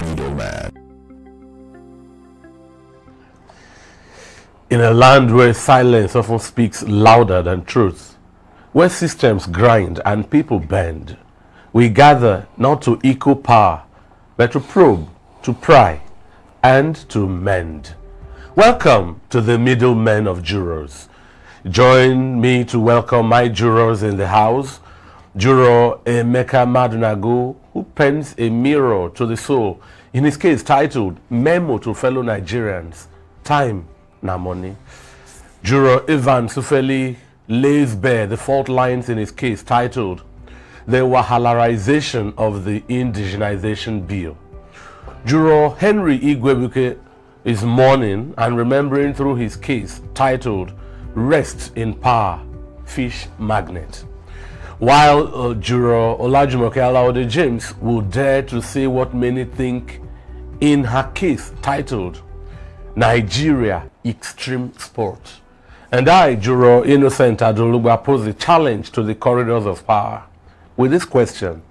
Middlemen. In a land where silence often speaks louder than truth, where systems grind and people bend, we gather not to equal power, but to probe, to pry, and to mend. Welcome to the Middlemen of Jurors. Join me to welcome my jurors in the house. Juror Emeka Madunagu, who pens a mirror to the soul in his case titled Memo to Fellow Nigerians, Time Na Money. Juror Evans Ufeli lays bare the fault lines in his case titled The Whahalarization of the Indigenization Bill. Juror Henry Igwebuke is mourning and remembering through his case titled Rest in Power, Fish Magnet. While Juror Olajumoke James will dare to say what many think in her case titled Nigeria Extreme Sport. And I, Juror Innocent Adulugba, pose a challenge to the corridors of power with this question: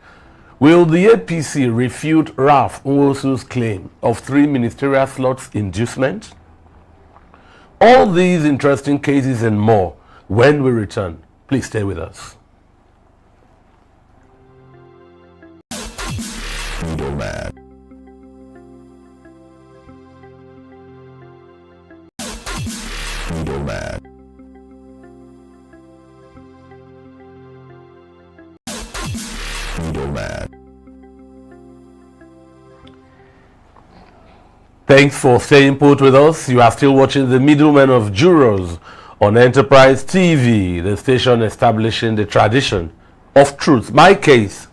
will the Apc refute Ralph Nwosu'S claim of 3 ministerial slots inducement? All these interesting cases and more when we return. Please stay with us. Middlemen. Middlemen. Middlemen. Thanks for staying put with us. You are still watching the Middlemen of Jurors on Enterprise TV, the station establishing the tradition of truth. My case: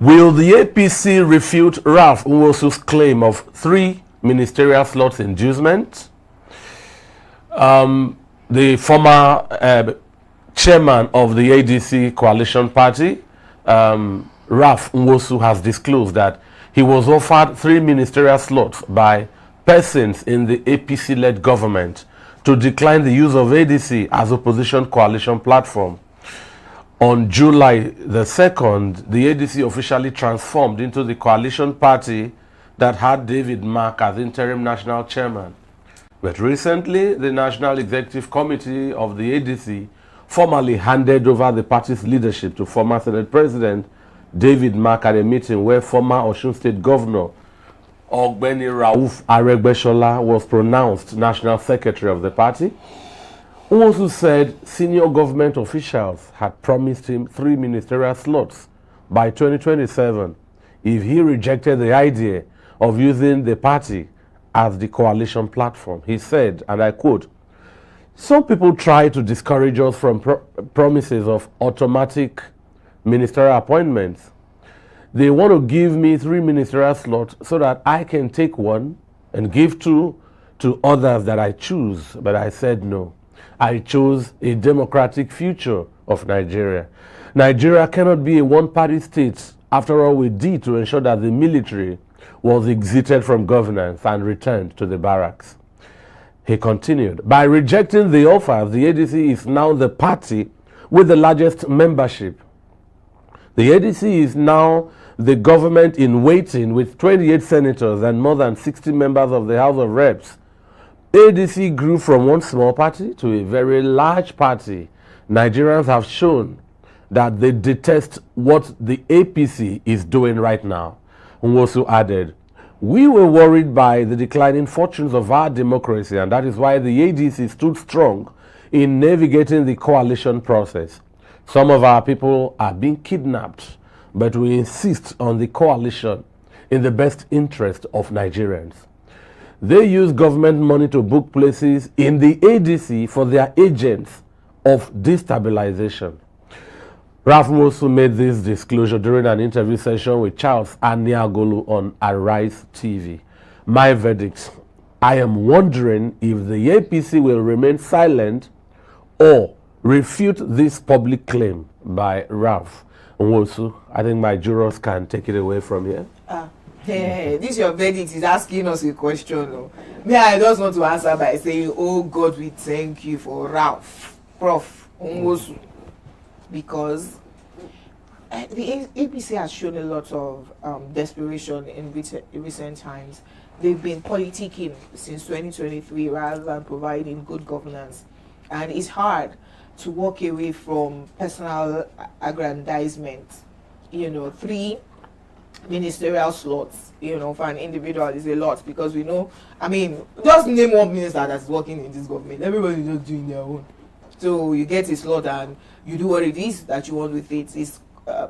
will the Apc refute Ralph Nwosu'S claim of 3 ministerial slots inducement? The former chairman of the ADC coalition party, Ralph Nwosu, has disclosed that he was offered 3 ministerial slots by persons in the APC-led government to decline the use of ADC as opposition coalition platform. On July the 2nd, the ADC officially transformed into the coalition party that had David Mark as interim national chairman. But recently, the National Executive Committee of the ADC formally handed over the party's leadership to former Senate President David Mark at a meeting where former Osun State Governor Ogbeni Rauf Aregbesola was pronounced National Secretary of the party. Nwosu said senior government officials had promised him 3 ministerial slots by 2027 if he rejected the idea of using the party as the coalition platform. He said, and I quote, "Some people try to discourage us from promises of automatic ministerial appointments. They want to give me 3 ministerial slots so that I can take 1 and give 2 to others that I choose. But I said no. I chose a democratic future of Nigeria. Nigeria cannot be a one-party state. After all we did to ensure that the military was exited from governance and returned to the barracks." He continued, "By rejecting the offers, the ADC is now the party with the largest membership. The ADC is now the government in waiting with 28 senators and more than 60 members of the House of Reps. ADC grew from one small party to a very large party. Nigerians have shown that they detest what the APC is doing right now." Nwosu added, "We were worried by the declining fortunes of our democracy, and that is why the ADC stood strong in navigating the coalition process. Some of our people are being kidnapped, but we insist on the coalition in the best interest of Nigerians. They use government money to book places in the ADC for their agents of destabilization." Ralph Nwosu made this disclosure during an interview session with Charles Aniagolu on Arise TV. My verdict: I am wondering if the APC will remain silent or refute this public claim by Ralph Nwosu. I think my jurors can take it away from here. This your verdict is asking us a question. No? Me, I just want to answer by saying, "Oh God, we thank you for Ralph, Prof. Nwosu," because the APC has shown a lot of desperation in recent times. They've been politicking since 2023 rather than providing good governance. And it's hard to walk away from personal aggrandizement. 3 ministerial slots, for an individual is a lot, because we know, just name one minister that's working in this government. Everybody's just doing their own. So you get a slot and you do what it is that you want with it. It's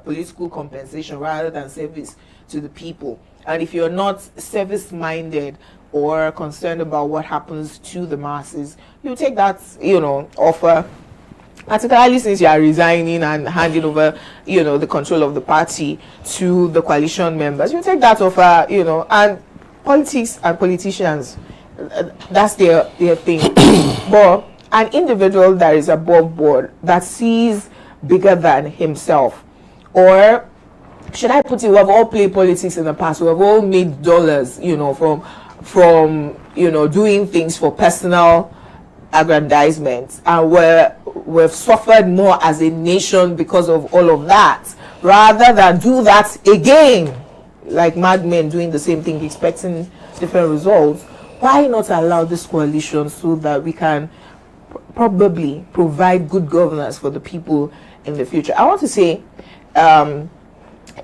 political compensation rather than service to the people. And if you're not service-minded or concerned about what happens to the masses, you take that, offer, particularly since you are resigning and handing over, the control of the party to the coalition members. You take that offer, and politics and politicians, that's their thing. But an individual that is above board, that sees bigger than himself, or should I put it, we have all played politics in the past. We have all made dollars, from doing things for personal aggrandizement, and we've suffered more as a nation because of all of that, rather than do that again, like madmen doing the same thing, expecting different results. Why not allow this coalition so that we can probably provide good governance for the people in the future? I want to say,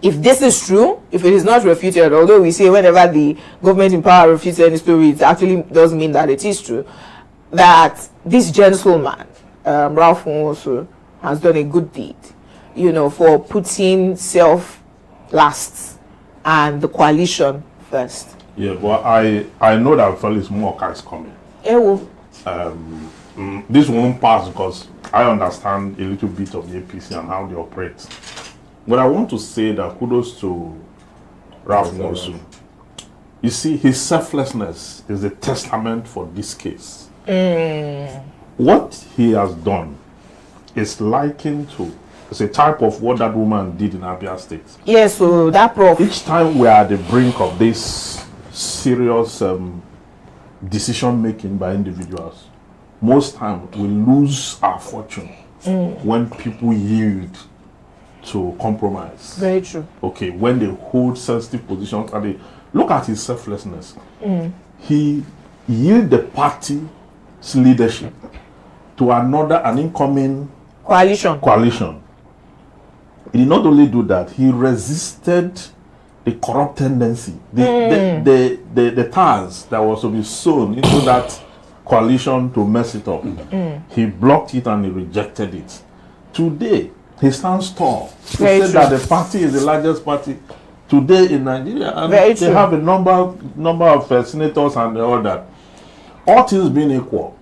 if this is true, if it is not refuted, although we say whenever the government in power refutes any story, it actually does mean that it is true, that this gentleman, Ralph Nwosu, has done a good deed, for putting self last and the coalition first. Yeah, but I know that Felix Moka is coming. This won't pass because I understand a little bit of the APC and how they operate. But I want to say that kudos to Ralph Nwosu. You see, his selflessness is a testament for this case. What he has done is likened to, it's a type of what that woman did in Abia State. Yes, so that prof. Each time we are at the brink of this serious decision making by individuals, most times we lose our fortune when people yield to compromise. Very true. Okay, when they hold sensitive positions, and they look at his selflessness. He yielded the party's leadership to an incoming coalition. He did not only do that, he resisted the corrupt tendency, the ties that was to be sown into that coalition to mess it up. He blocked it and he rejected it. Today, he stands tall to say that the party is the largest party today in Nigeria, and they have a number of senators and all that. All things being equal,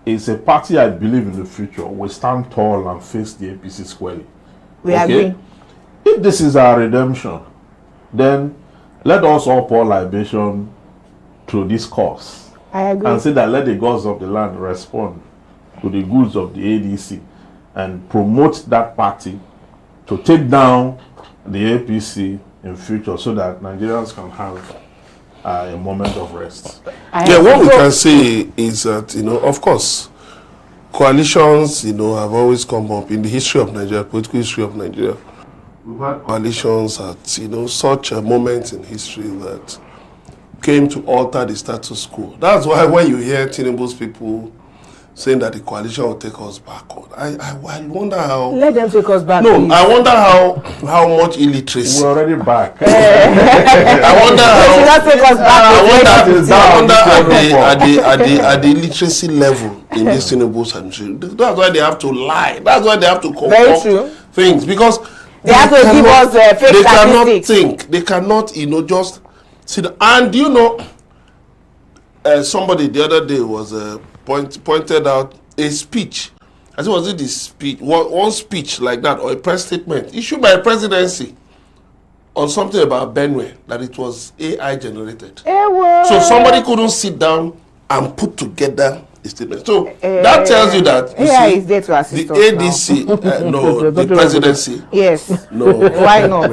it's a party I believe in the future will stand tall and face the APC squarely. We agree. If this is our redemption, then let us all pour libation to this cause. I agree. And say that let the gods of the land respond to the goods of the ADC and promote that party to take down the APC in future so that Nigerians can have a moment of rest. What we can say is that, of course, coalitions, have always come up in the history of Nigeria, political history of Nigeria. We've had coalitions at, such a moment in history that came to alter the status quo. That's why when you hear Tinubu's people saying that the coalition will take us backward, I wonder how. Let them take us back. No, please. I wonder how much illiteracy. We're already back. I wonder how. At the illiteracy level in this Tinubu's administration. That's why they have to lie. That's why they have to concoct things, because they have to give us fake statistics. Cannot think. They cannot, just sit. And somebody the other day was pointed out a speech. I think was it the speech, one speech like that, or a press statement issued by a presidency on something about Benue, that it was AI generated. So somebody couldn't sit down and put together a statement. So that tells you that AI is there to assist the ADC, no, the presidency. Yes. No. Why not?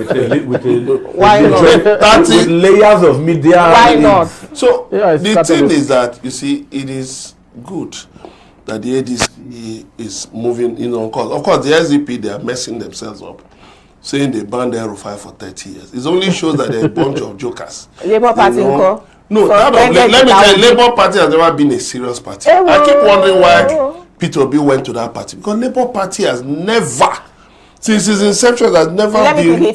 Why not? With layers of media. Why not? So the thing is that, it is good that the ADC is moving, of course the SDP, they are messing themselves up. saying they banned El Rufai for 30 years. It only shows that they're a bunch of jokers. Labour Party, no, let me tell you, Labour Party has never been a serious party. I keep wondering why Peter Obi went to that party, because Labour Party has never, since its inception, has never been a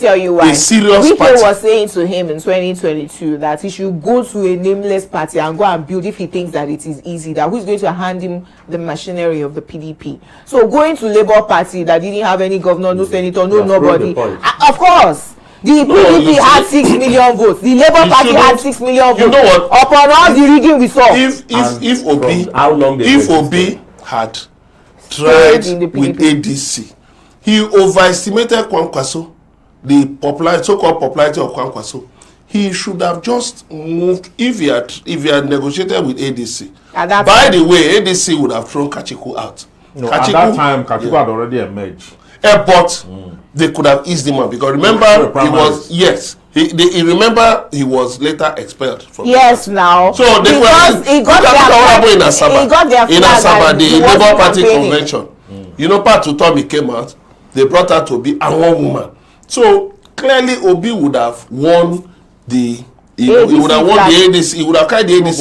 serious Wike party. was saying to him in 2022 that he should go to a nameless party and go and build if he thinks that it is easy, that who's going to hand him the machinery of the PDP. So going to Labour Party that didn't have any governor, no senator, no nobody. Of course. The PDP had 6 million votes. The Labour Party had 6 million votes. You know what? Upon all the rigging we saw. If Obi had tried with ADC, he overestimated Kwankwaso, the so-called popularity of Kwankwaso. He should have just moved if he had negotiated with ADC. By the way, ADC would have thrown Kachiku out. No, at that time, Kachiku had already emerged. But they could have eased him out, because remember he was later expelled from the now. So they he got their in Asaba, the Labour Party convention. You know, part to Tommy came out. They brought her to be a one woman. So clearly Obi would have won the he would have won the ADC. He would have carried the ADC. It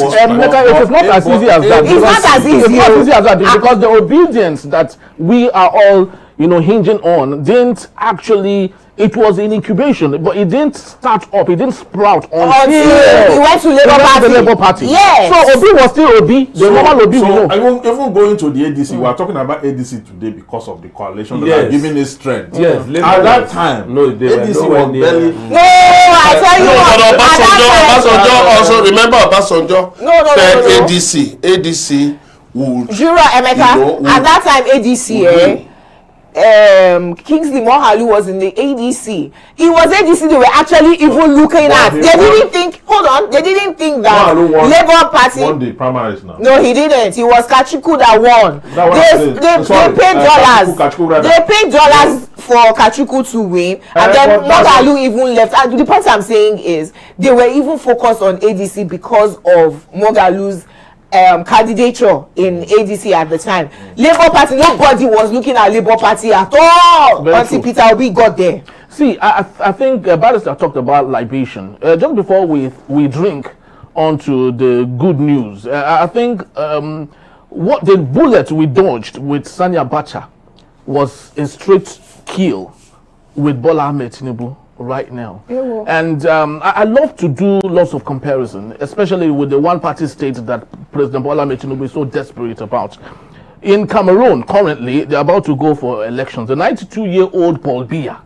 is not as easy as that. It's not as easy as that, because the obedience that we are all, hinging on didn't actually. It was in incubation, but it didn't start up. It didn't sprout until he went to the Labour Party. Yes. So Obi was still Obi. The normal Obi we know. Even going to the ADC, we are talking about ADC today because of the coalition that are giving it strength. Yes. At that time, ADC was barely. No, I tell you what. Obasanjo also, remember Obasanjo said ADC would. Juror Emeka, at that time ADC, Kingsley Mohalu was in the ADC. It was ADC they were actually even looking at. They didn't think that Labour Party won the primaries now. No, he didn't. It was Kachiku that won. They paid dollars. They paid dollars for Kachiku to win, and then Mohalu even left. And the point I'm saying is they were even focused on ADC because of Mogalu's candidature in ADC at the time. Labour Party, nobody was looking at Labour Party at all until Peter Obi got there. See, I think Barrister talked about libation. Just before we drink onto the good news, I think what the bullet we dodged with Sani Abacha was a straight kill with Bola Ahmed Tinubu right now. And I love to do lots of comparison, especially with the one-party state that President Bola Ahmed Tinubu is so desperate about. In Cameroon, currently, they're about to go for elections. The 92-year-old Paul Biya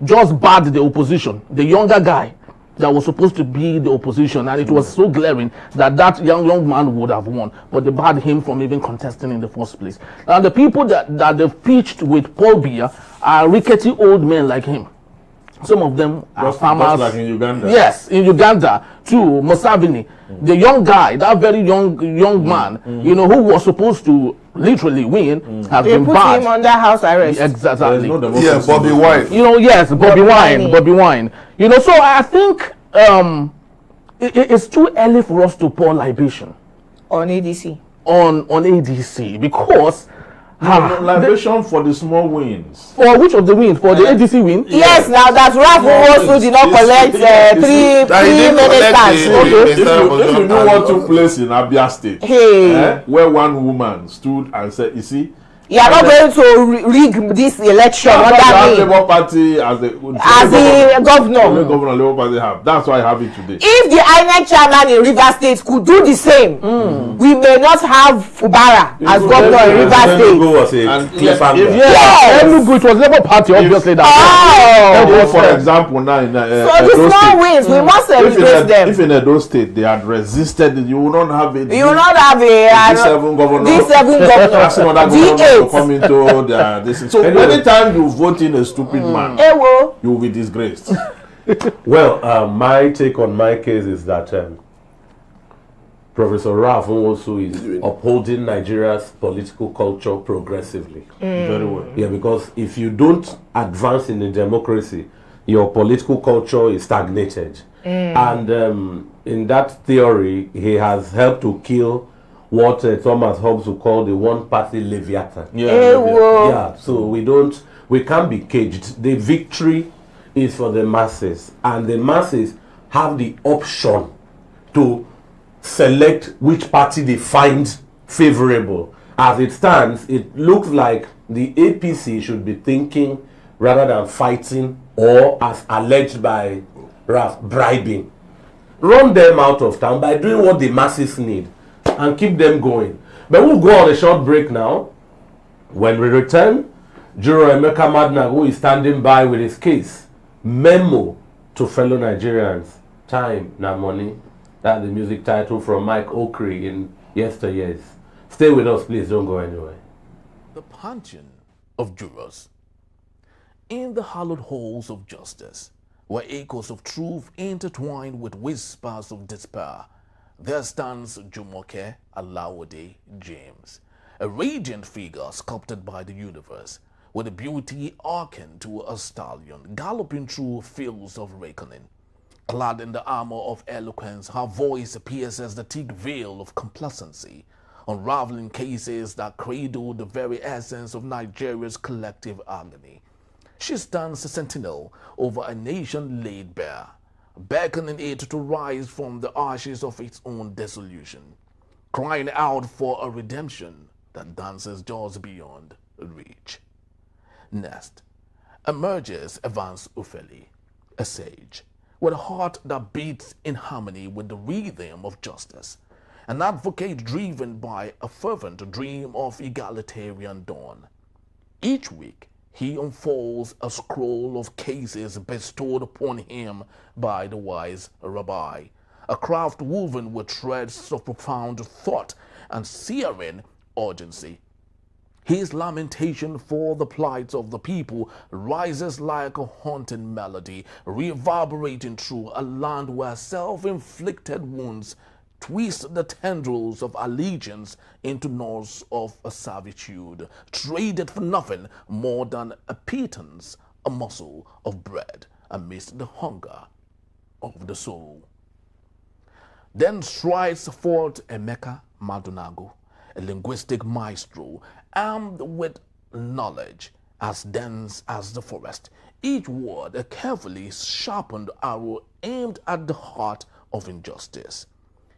just barred the opposition, the younger guy that was supposed to be the opposition, and it was so glaring that young man would have won, but they barred him from even contesting in the first place. And the people that they've pitched with Paul Biya are rickety old men like him. Some of them are farmers. Like in Uganda. Yes, in Uganda too. Musavini, the young guy, that very young man, who was supposed to literally win, has been put banned. Him under house arrest. Exactly. Bobby Wine. Yes, Bobby Wine. So I think it's too early for us to pour libation on ADC. On ADC, because. Libation for the small wins. For which of the wins? For the ADC win? Yes, now that Ralph also did not collect 3 ministers. If you know what took place in Abia State, where one woman stood and said, you see, you are not going to rig this election under me. Labour Party as the governor. Governor Labour Party have. That's why I have it today. If the INEC chairman in Rivers State could do the same, we may not have Fubara as governor in Rivers State. Enugu, it was Labour Party, obviously. For example, now in so the small wins, we must celebrate them. If in Edo State they had resisted, you will not have a D7 governor. Come into this. So anytime you vote in a stupid man, you will be disgraced. Well, my take on my case is that Professor Ralph Nwosu is upholding Nigeria's political culture progressively. Very well. Yeah, because if you don't advance in a democracy, your political culture is stagnated. And in that theory, he has helped to kill what Thomas Hobbes would call the one-party Leviathan. Yeah, so we can't be caged. The victory is for the masses, and the masses have the option to select which party they find favorable. As it stands, it looks like the APC should be thinking rather than fighting, or as alleged by Raf, bribing. Run them out of town by doing what the masses need and keep them going. But we'll go on a short break now. When we return, Juror Emeka Madunagu is standing by with his case. Memo to fellow Nigerians. Time, not money. That's the music title from Mike Okri in yesteryears. Stay with us, please. Don't go anywhere. The punching of jurors. In the hallowed halls of justice, where echoes of truth intertwine with whispers of despair, there stands Jumoke Alawode James, a radiant figure sculpted by the universe, with a beauty akin to a stallion galloping through fields of reckoning. Clad in the armor of eloquence, her voice pierces the thick veil of complacency, unraveling cases that cradle the very essence of Nigeria's collective agony. She stands a sentinel over a nation laid bare, beckoning it to rise from the ashes of its own dissolution, crying out for a redemption that dances just beyond reach. Next emerges Evans Ufeli, a sage, with a heart that beats in harmony with the rhythm of justice, an advocate driven by a fervent dream of egalitarian dawn. Each week, he unfolds a scroll of cases bestowed upon him by the wise rabbi, a craft woven with threads of profound thought and searing urgency. His lamentation for the plight of the people rises like a haunting melody, reverberating through a land where self-inflicted wounds twist the tendrils of allegiance into knots of a servitude, traded for nothing more than a pittance, a morsel of bread amidst the hunger of the soul. Then strides forth Emeka Madunagu, a linguistic maestro, armed with knowledge as dense as the forest, each word a carefully sharpened arrow aimed at the heart of injustice.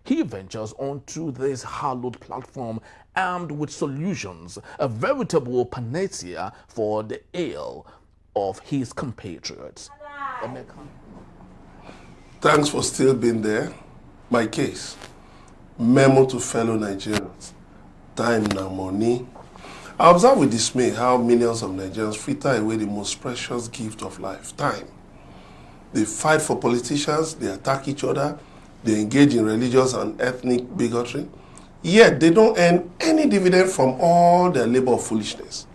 He ventures onto this hallowed platform armed with solutions, a veritable panacea for the ail of his compatriots. Emeka. Thanks for still being there. My case. Memo to fellow Nigerians. Time now money. I observe with dismay how millions of Nigerians fritter away the most precious gift of life, time. They fight for politicians, they attack each other, they engage in religious and ethnic bigotry, yet they don't earn any dividend from all their labor of foolishness.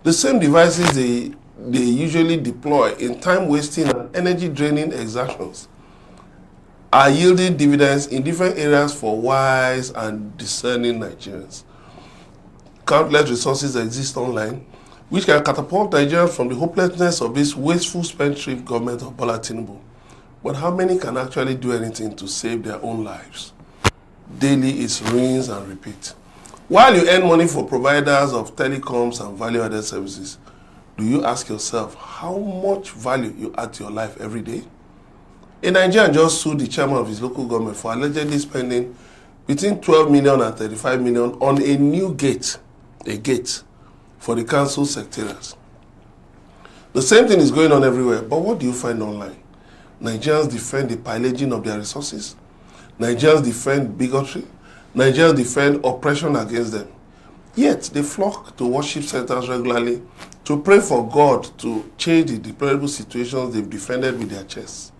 The same devices they usually deploy in time-wasting and energy-draining exertions are yielding dividends in different areas for wise and discerning Nigerians. Countless resources exist online which can catapult Nigerians from the hopelessness of this wasteful spendthrift government of Bola Tinubu. But how many can actually do anything to save their own lives? Daily it's rinse and repeat. While you earn money for providers of telecoms and value-added services, do you ask yourself how much value you add to your life every day? A Nigerian just sued the chairman of his local government for allegedly spending between 12 million and 35 million on a new gate, a gate for the council secretariats. The same thing is going on everywhere, but what do you find online? Nigerians defend the pillaging of their resources. Nigerians defend bigotry. Nigerians defend oppression against them. Yet they flock to worship centers regularly to pray for God to change the deplorable situations they've defended with their chests.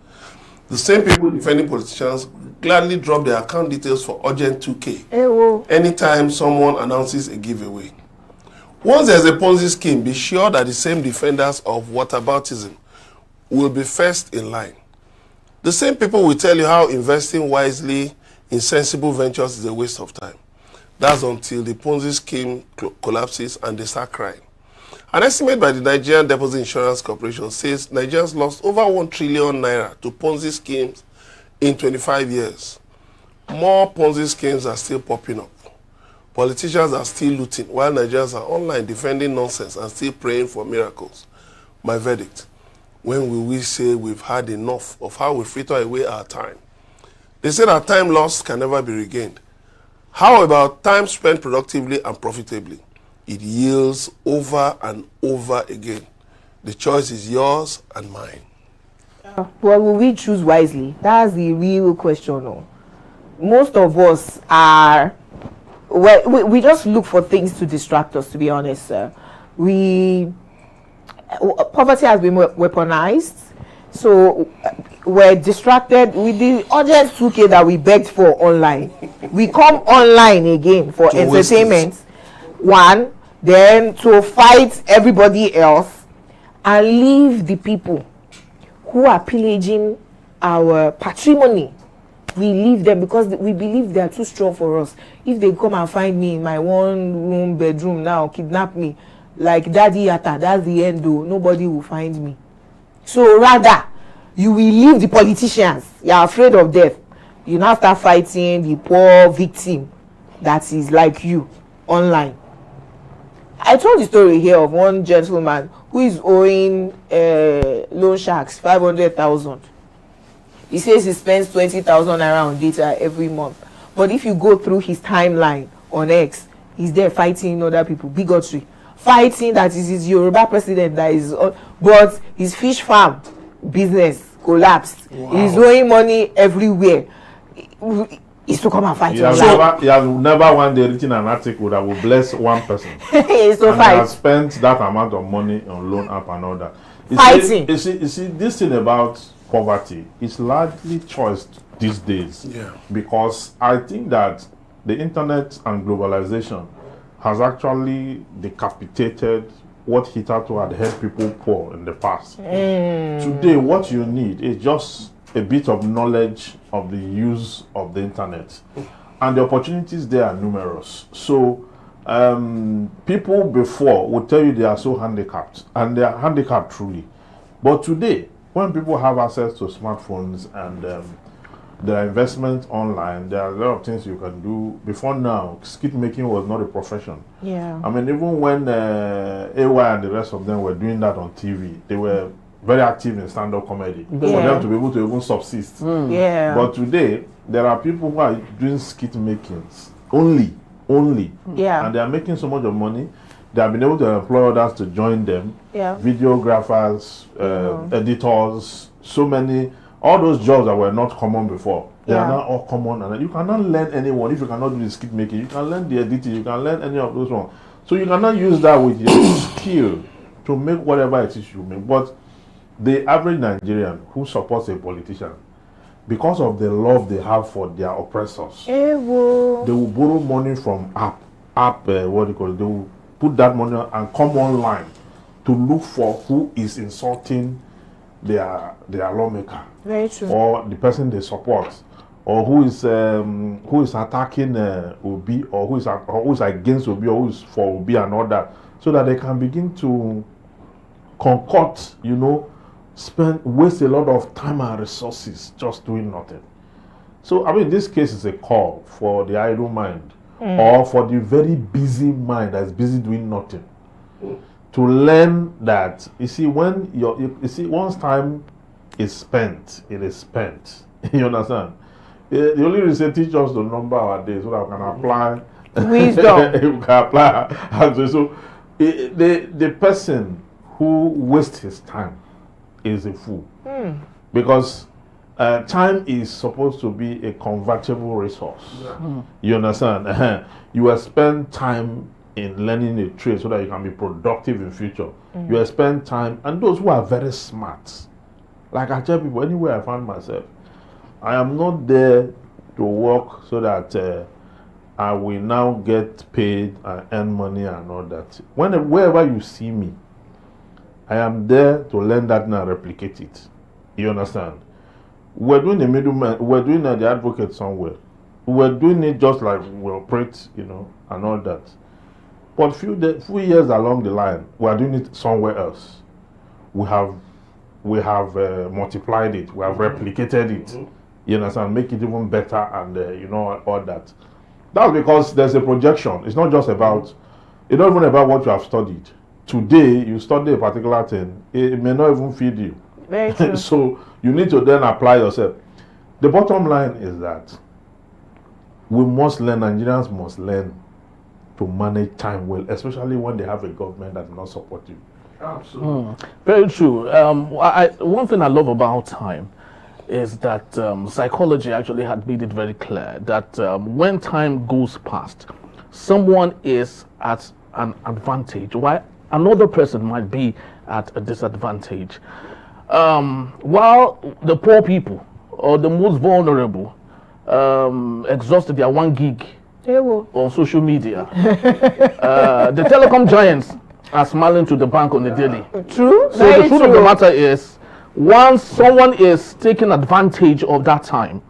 The same people defending politicians gladly drop their account details for urgent 2K anytime someone announces a giveaway. Once there's a Ponzi scheme, be sure that the same defenders of whataboutism will be first in line. The same people will tell you how investing wisely in sensible ventures is a waste of time. That's until the Ponzi scheme collapses and they start crying. An estimate by the Nigerian Deposit Insurance Corporation says Nigerians lost over 1 trillion naira to Ponzi schemes in 25 years. More Ponzi schemes are still popping up. Politicians are still looting while Nigerians are online defending nonsense and still praying for miracles. My verdict: when will we say we've had enough of how we fritter away our time? They say that time lost can never be regained. How about time spent productively and profitably? It yields over and over again. The choice is yours and mine. Well, will we choose wisely? That's the real question. No? Most of us are, well, we just look for things to distract us, to be honest. Poverty has been weaponized. So we're distracted with the urgent 2K that we begged for online. We come online again for entertainment. One, then to fight everybody else and leave the people who are pillaging our patrimony. We leave them because we believe they are too strong for us. If they come and find me in my one-room bedroom now, kidnap me, like Daddy Yata, that's the end though. Nobody will find me. So rather, you will leave the politicians. You are afraid of death. You now start fighting the poor victim that is like you online. I told the story here of one gentleman who is owing loan sharks 500,000. He says he spends 20,000 around data every month. But if you go through his timeline on X, he's there fighting other people, bigotry, fighting that is his Yoruba president that is, but his fish farm business collapsed. Wow. He's owing money everywhere. Is to come and fight. He has never one day written an article that will bless one person. So and he has spent that amount of money on loan app and all that. Fighting. You see, this thing about poverty is largely choice these days. Yeah. Because I think that the internet and globalization has actually decapitated what hitherto had helped people poor in the past. Today, what you need is just a bit of knowledge of the use of the internet, and the opportunities there are numerous. So people before would tell you they are so handicapped, and they are handicapped truly. But today, when people have access to smartphones and there are investments online, there are a lot of things you can do. Before now, skit making was not a profession. Yeah. I mean, even when AY and the rest of them were doing that on TV, they were very active in stand-up comedy for them to be able to even subsist. Yeah. But today, there are people who are doing skit makings only. Yeah. And they are making so much of money. They have been able to employ others to join them. Yeah. Videographers, editors, so many. All those jobs that were not common before, they are now all common. And you cannot learn anyone if you cannot do the skit making. You can learn the editing. You can learn any of those ones. So you cannot use that with your skill to make whatever it is you make. But the average Nigerian who supports a politician, because of the love they have for their oppressors, they will borrow money from they will put that money and come online to look for who is insulting their lawmaker. Very true. Or the person they support, or who is attacking Obi, or who is against Obi, or who is for Obi and all that, so that they can begin to concoct, waste a lot of time and resources just doing nothing. So, I mean, this case is a call for the idle mind, or for the very busy mind that's busy doing nothing, to learn that, once time is spent, it is spent. You understand? The only reason teach us to number our days so that we can apply wisdom. We can apply. So, the person who wastes his time is a fool. Because time is supposed to be a convertible resource. You understand? You will spend time in learning a trade so that you can be productive in future. You will spend time, and those who are very smart, like I tell people, anywhere I find myself, I am not there to work so that I will now get paid and earn money and all that. Wherever you see me, I am there to learn that and replicate it. You understand? We're doing the middleman, we're doing the advocate somewhere. We're doing it just like we operate, and all that. But few years along the line, we're doing it somewhere else. We have multiplied it, we have replicated it. You understand? Make it even better and all that. That's because there's a projection. It's not even about what you have studied. Today, you study a particular thing, it may not even feed you. Very true. So you need to then apply yourself. The bottom line is that we must learn, Nigerians must learn to manage time well, especially when they have a government that is not supportive. Absolutely. Very true. One thing I love about time is that psychology actually had made it very clear that when time goes past, someone is at an advantage while another person might be at a disadvantage. While the poor people or the most vulnerable exhausted their 1 gig on social media, the telecom giants are smiling to the bank on the daily. True. So Very the truth true. of the matter is, once someone is taking advantage of that time,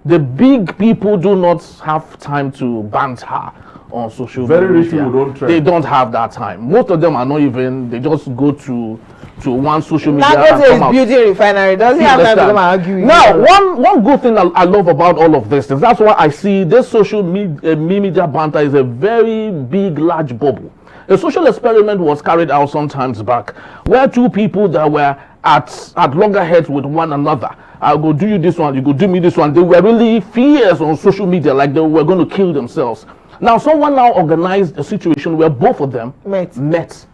the big people do not have time to banter on social media. Very rich people don't trend. They don't have that time. Most of them are not even, they just go to one social media and Dangote come is out. building refinery. Does he have time to come and argue with Now, you? one good thing I love about all of this is that's why I see this social media banter is a very big, large bubble. A social experiment was carried out some times back where two people that were at loggerheads with one another. I'll go do you this one, you go do me this one. They were really fierce on social media, like they were going to kill themselves. Now, someone now organized a situation where both of them met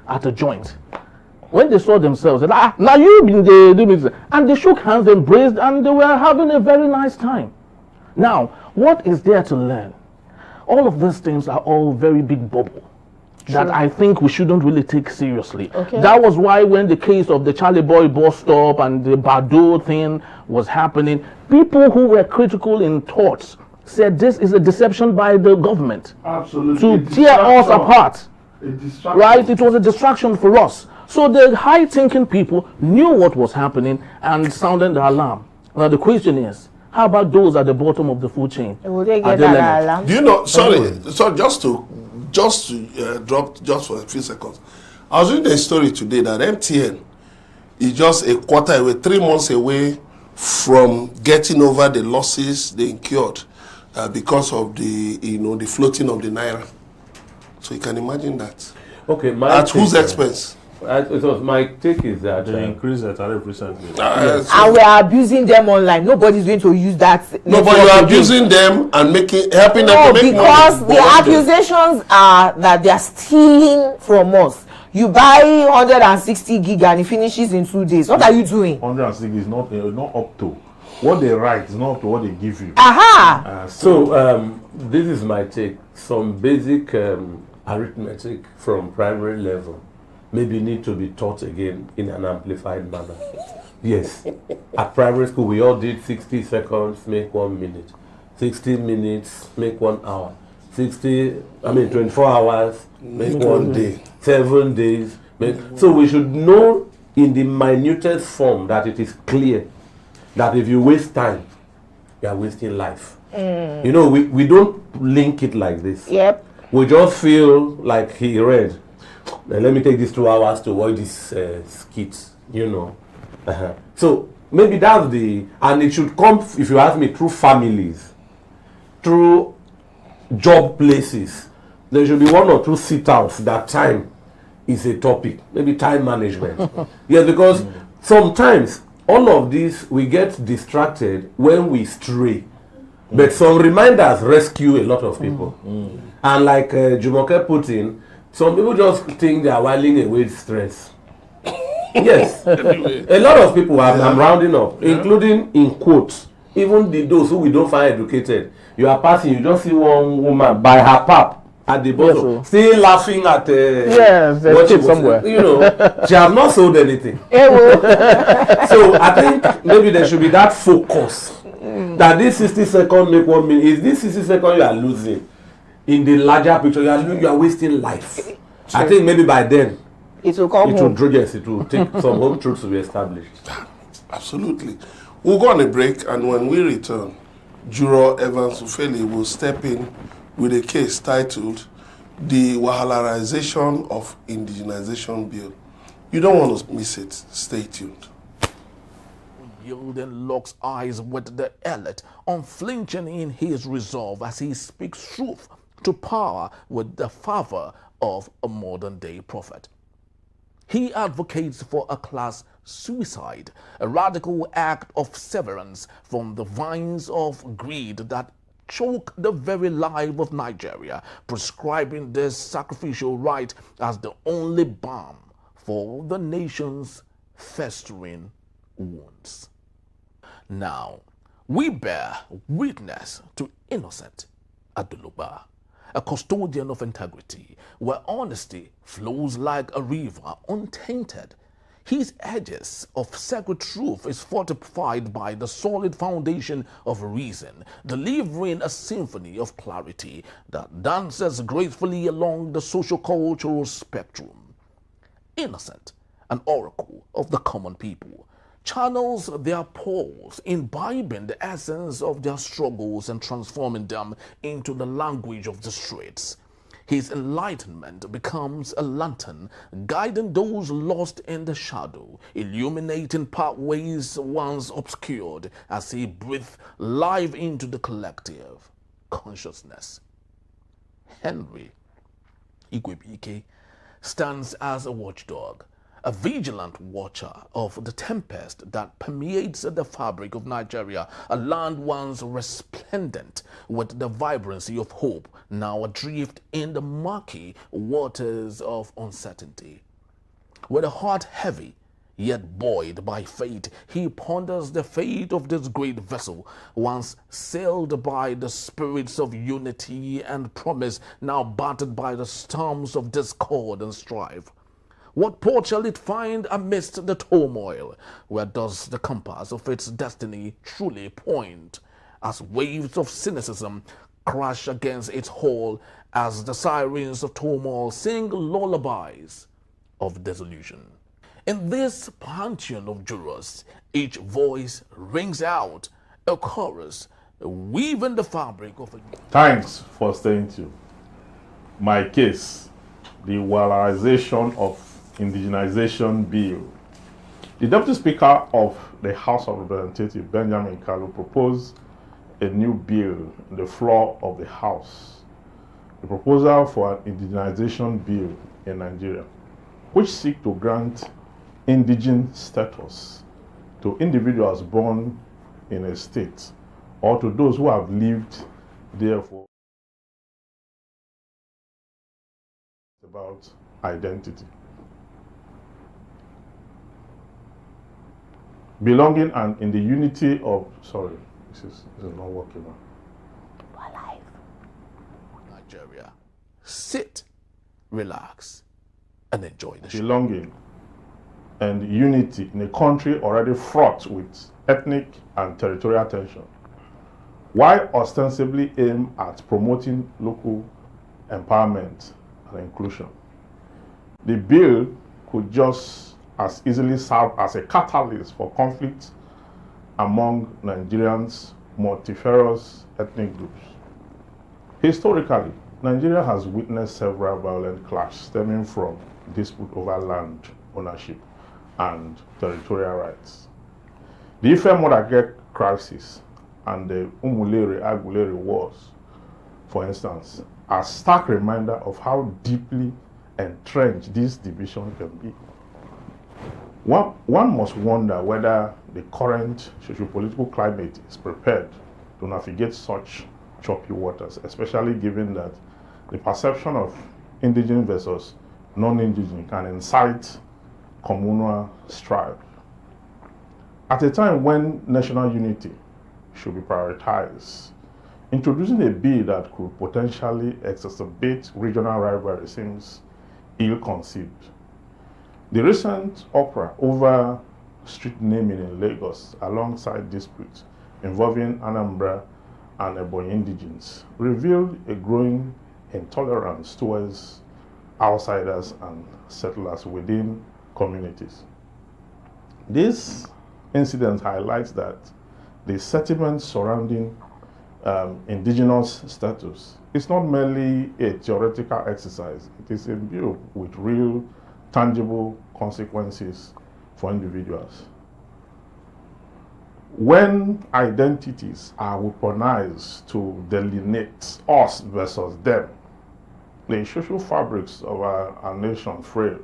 at a joint. When they saw themselves, they said, now you been there, and they shook hands, embraced, and they were having a very nice time. Now, what is there to learn? All of these things are all very big bubble that I think we shouldn't really take seriously. Okay. That was why when the case of the Charlie Boy bus stop and the Bado thing was happening, people who were critical in thoughts said this is a deception by the government. Absolutely. To tear us apart. A distraction. Right? It was a distraction for us. So the high-thinking people knew what was happening and sounded the alarm. Now the question is, how about those at the bottom of the food chain? Will they Are get they that learning? alarm? Do you know? Sorry, so just to drop just for a few seconds. I was reading a story today that MTN is just a quarter away, 3 months away from getting over the losses they incurred because of the floating of the naira. So you can imagine that. Okay, At whose expense? My take is that They increased the tariff recently. And we are abusing them online. Nobody's going to use that. No, but you are abusing them and helping them to make because money. the accusations are that they are stealing from us. You buy 160 gig and it finishes in 2 days. What are you doing? 160 is not up to what they write, is not up to what they give you. Aha! So this is my take. Some basic arithmetic from primary level maybe need to be taught again in an amplified manner. Yes, at primary school we all did 60 seconds make 1 minute, 60 minutes make 1 hour, 24 hours make 1 day, 7 days make. So we should know in the minutest form that it is clear that if you waste time, you are wasting life. You know, we don't link it like this. Yep. We just feel like he read, let me take these 2 hours to watch this skit, you know. So maybe that's and it should come, if you ask me, through families, through job places. There should be 1 or 2 sit-outs that time is a topic, maybe time management. Yes, because sometimes all of this, we get distracted when we stray. But some reminders rescue a lot of people. And like Jumoke put in, some people just think they are whiling away stress. Yes. A lot of people, I'm rounding up, including in quotes, even those who we don't find educated. You are passing, you just see one woman by her pap at the bottom, still laughing at there's tip somewhere. You know, she has not sold anything. So I think maybe there should be that focus that this 60-second make 1 minute. Is this 60 seconds you are losing in the larger picture? You are wasting life. Sure. I think maybe by then it will come home. It will take some home truths to be established. Absolutely. We'll go on a break, and when we return, Juror Evans Ufeli will step in with a case titled The Whahalarization of Indigenization Bill. You don't want to miss it. Stay tuned. Yielding locks eyes with the elite, unflinching in his resolve as he speaks truth to power with the fervor of a modern-day prophet. He advocates for a class suicide, a radical act of severance from the vines of greed that choke the very life of Nigeria, prescribing this sacrificial rite as the only balm for the nation's festering wounds. Now, we bear witness to Innocent Adulugba, a custodian of integrity, where honesty flows like a river untainted. His edges of sacred truth is fortified by the solid foundation of reason, delivering a symphony of clarity that dances gracefully along the socio-cultural spectrum. Innocent, an oracle of the common people, channels their pulse, imbibing the essence of their struggles and transforming them into the language of the streets. His enlightenment becomes a lantern, guiding those lost in the shadow, illuminating pathways once obscured as he breathes life into the collective consciousness. Henry Igwebike stands as a watchdog, a vigilant watcher of the tempest that permeates the fabric of Nigeria, a land once resplendent with the vibrancy of hope, now adrift in the murky waters of uncertainty. With a heart heavy, yet buoyed by fate, he ponders the fate of this great vessel, once sailed by the spirits of unity and promise, now battered by the storms of discord and strife. What port shall it find amidst the turmoil? Where does the compass of its destiny truly point? As waves of cynicism crash against its hull, as the sirens of turmoil sing lullabies of disillusion. In this pantheon of jurors, each voice rings out a chorus, weaving the fabric of a... Thanks for staying tuned. My case, the Whahalarization of Indigenization Bill. The Deputy Speaker of the House of Representatives, Benjamin Kalu, proposed a new bill on the floor of the House, the proposal for an indigenization bill in Nigeria, which seeks to grant indigene status to individuals born in a state or to those who have lived there for about identity. Belonging and in the unity of, sorry, this is not working on. Nigeria. Sit, relax, and enjoy the show. Belonging and unity in a country already fraught with ethnic and territorial tension, while ostensibly aimed at promoting local empowerment and inclusion. The bill could just as easily serve as a catalyst for conflict among Nigerians' multifarious ethnic groups. Historically, Nigeria has witnessed several violent clashes stemming from dispute over land ownership and territorial rights. The Ife Modake crisis and the Agulere wars, for instance, are stark reminder of how deeply entrenched this division can be. One must wonder whether the current socio-political climate is prepared to navigate such choppy waters, especially given that the perception of indigene versus non-indigene can incite communal strife. At a time when national unity should be prioritized, introducing a bill that could potentially exacerbate regional rivalry seems ill-conceived. The recent uproar over street naming in Lagos, alongside disputes involving Anambra and Ebonyi indigenes, revealed a growing intolerance towards outsiders and settlers within communities. This incident highlights that the sentiment surrounding indigenous status is not merely a theoretical exercise. It is imbued with real, tangible consequences for individuals. When identities are weaponized to delineate us versus them, the social fabrics of our nation frail.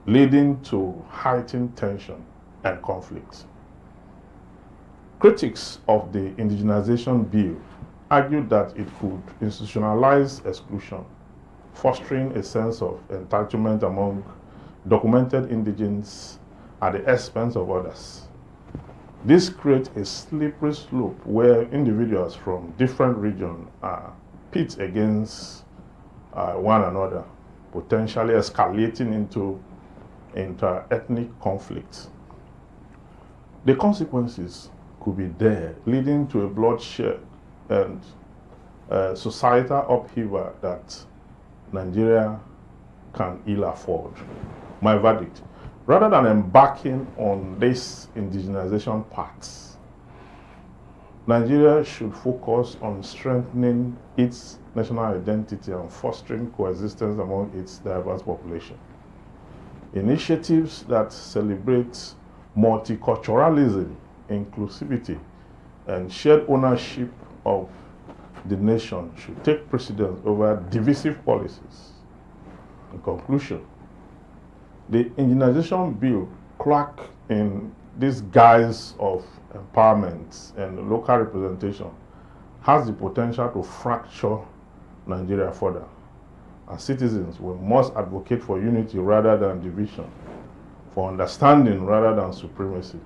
leading to heightened tension and conflict. Critics of the Indigenization bill argued that it could institutionalize exclusion, fostering a sense of entitlement among documented indigents at the expense of others. This creates a slippery slope where individuals from different regions are pit against one another, potentially escalating into inter-ethnic conflict. The consequences could be there, leading to a bloodshed and societal upheaval that Nigeria can ill afford. My verdict, rather than embarking on this indigenization path, Nigeria should focus on strengthening its national identity and fostering coexistence among its diverse population. Initiatives that celebrate multiculturalism, inclusivity, and shared ownership of the nation should take precedence over divisive policies. In conclusion, the Indigenization bill, cloaked in this guise of empowerment and local representation, has the potential to fracture Nigeria further. As citizens, we must advocate for unity rather than division, for understanding rather than supremacy.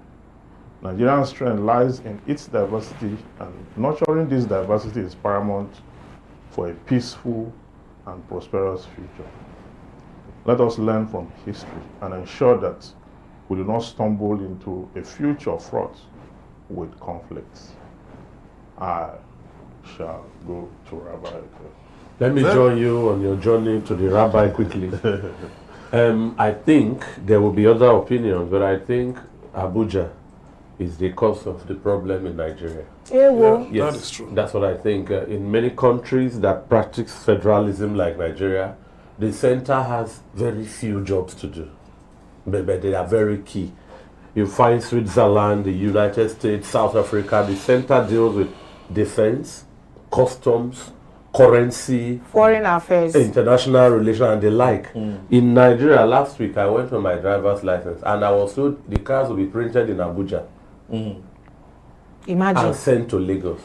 Nigerian strength lies in its diversity, and nurturing this diversity is paramount for a peaceful and prosperous future. Let us learn from history and ensure that we do not stumble into a future fraught with conflicts. I shall go to Rabbi. Let me join you on your journey to the rabbi quickly. I think there will be other opinions, but I think Abuja is the cause of the problem in Nigeria. Yeah, Yes, that is true. that's what I think. In many countries that practice federalism like Nigeria, the center has very few jobs to do, but they are very key. You find Switzerland, the United States, South Africa, the center deals with defense, customs, currency, Foreign affairs. international relations, and the like. In Nigeria, last week I went for my driver's license and I was told the cars will be printed in Abuja Imagine. and sent to Lagos.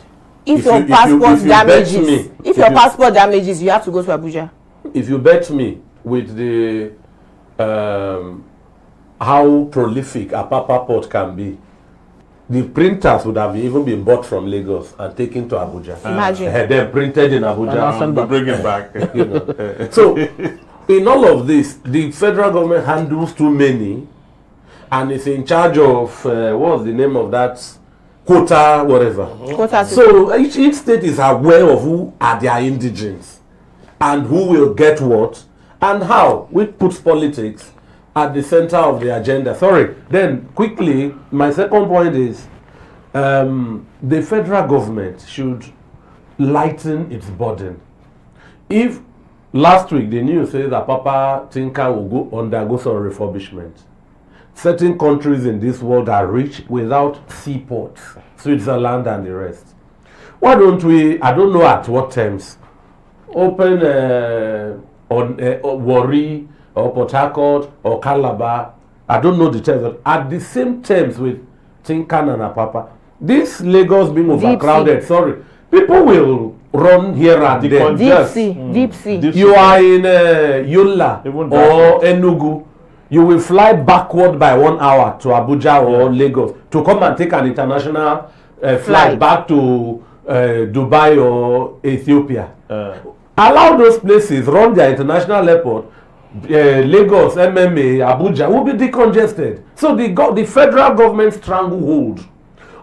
If your passport damages, if your passport damages, you have to go to Abuja. If you bet me with the how prolific Apapa port can be, the printers would have even been bought from Lagos and taken to Abuja. Imagine. They're printed in Abuja. And bring it back. You know. So, in all of this, the federal government handles too many and is in charge of, what's the name of that? Quota, whatever. Quota. So, each state is aware of who are their indigents and who will get what and how, which puts politics at the center of the agenda. Sorry. Then, quickly, my second point is the federal government should lighten its burden. If last week the news says that Papa Tinker will undergo some refurbishment, certain countries in this world are rich without seaports, Switzerland and the rest. Why don't we, I don't know at what terms, open Warri or Port Harcourt or Calabar, I don't know the terms, but at the same terms with Tinkan and Apapa, this Lagos being overcrowded, sorry, people will run here and there. Deep sea. You are in Yola or Enugu, you will fly backward by 1 hour to Abuja or Lagos to come and take an international flight back to Dubai or Ethiopia. Allow those places run their international airport. Lagos, MMA, Abuja will be decongested. So the federal government's stranglehold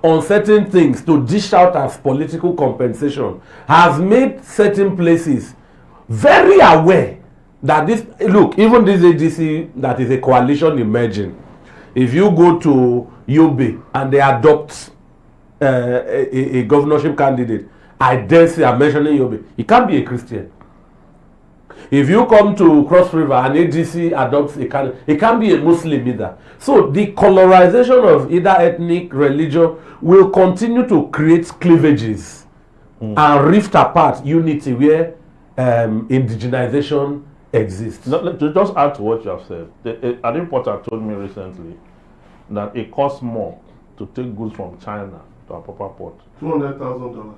on certain things to dish out as political compensation has made certain places very aware that this, look, even this agency that is a coalition emerging, if you go to Yobe and they adopt a governorship candidate, I dare say I'm mentioning Yobe, he can't be a Christian. If you come to Cross River and ADC adopts a candidate, it can't be a Muslim either. So the colorization of either ethnic religion will continue to create cleavages and rift apart unity where indigenization exist. To just add to what you have said, an importer told me recently that it costs more to take goods from China to Apapa port. $200,000.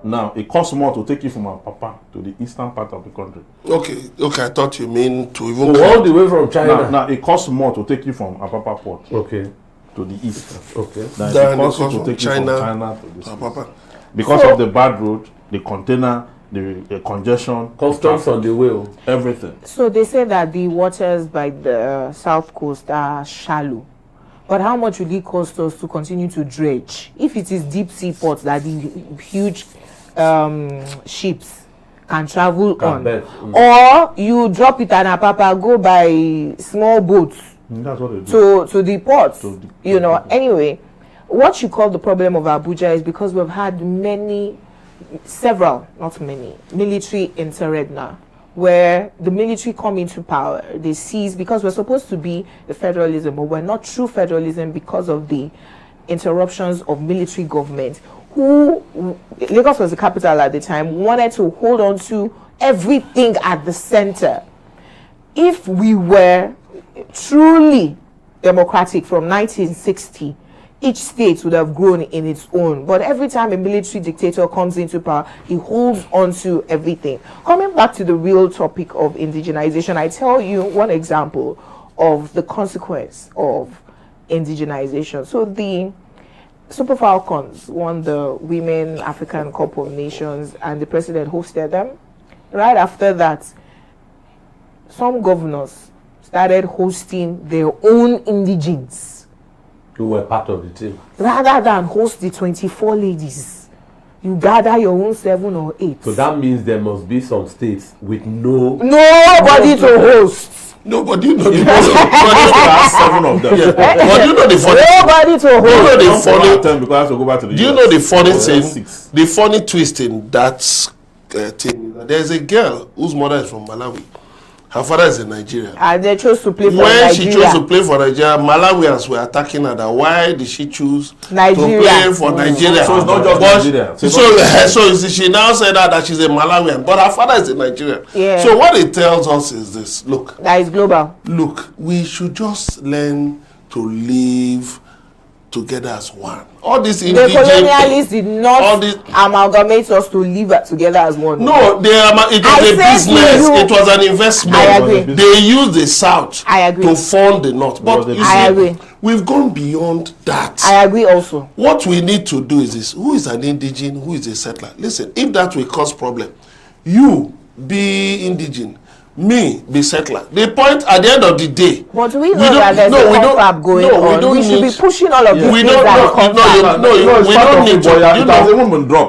Now, it costs more to take it from Apapa to the eastern part of the country. Okay, I thought you mean to even... So all the way from China? Now, it costs more to take you from Apapa port. Okay. To the east. Okay. Then it costs you to take China, you from China to the Apapa. Because of the bad road, the container, the congestion, customs on the way, everything. So they say that the waters by the south coast are shallow. But how much will it cost us to continue to dredge? If it is deep sea ports that the huge ships can travel on, or you drop it at Apapa, go by small boats. That's what they do. To the ports, Anyway, what you call the problem of Abuja is because we've had several, not many, military interregna, where the military come into power, they seize, because we're supposed to be a federalism, but we're not true federalism because of the interruptions of military government, who, Lagos was the capital at the time, wanted to hold on to everything at the center. If we were truly democratic from 1960, each state would have grown in its own. But every time a military dictator comes into power, he holds on to everything. Coming back to the real topic of indigenization, I tell you one example of the consequence of indigenization. So the Super Falcons won the Women African Cup of Nations and the president hosted them. Right after that, some governors started hosting their own indigenes who were part of the team. Rather than host the 24 ladies, you gather your own 7 or 8. So that means there must be some states with nobody to host. Nobody, you know the seven of them. Yeah. But you know the funny. Nobody to hold. You know the funny. Because I have to go back to the do you know the funny thing? The funny twist in that thing. There's a girl whose mother is from Malawi. Her father is a Nigerian. And they chose to play for Nigeria. Nigeria. When she chose to play for Nigeria, Malawians were attacking her. That why did she choose Nigeria to play for Nigeria? So it's not just Nigeria. So she now said that she's a Malawian, but her father is a Nigerian. Yeah. So what it tells us is this: look, that is global. Look, we should just learn to live together as one. All this the colonialists did not amalgamate us to live together as one. No, it was a business. It was an investment. I agree. They used the South to fund the North. But you I see, agree. We've gone beyond that. I agree also. What we need to do is this: who is an indigene, who is a settler? Listen, if that will cause problem, you be indigene, me be settler. The point at the end of the day. But we know that there's a confab going on. We should be pushing all of these things that we don't need to.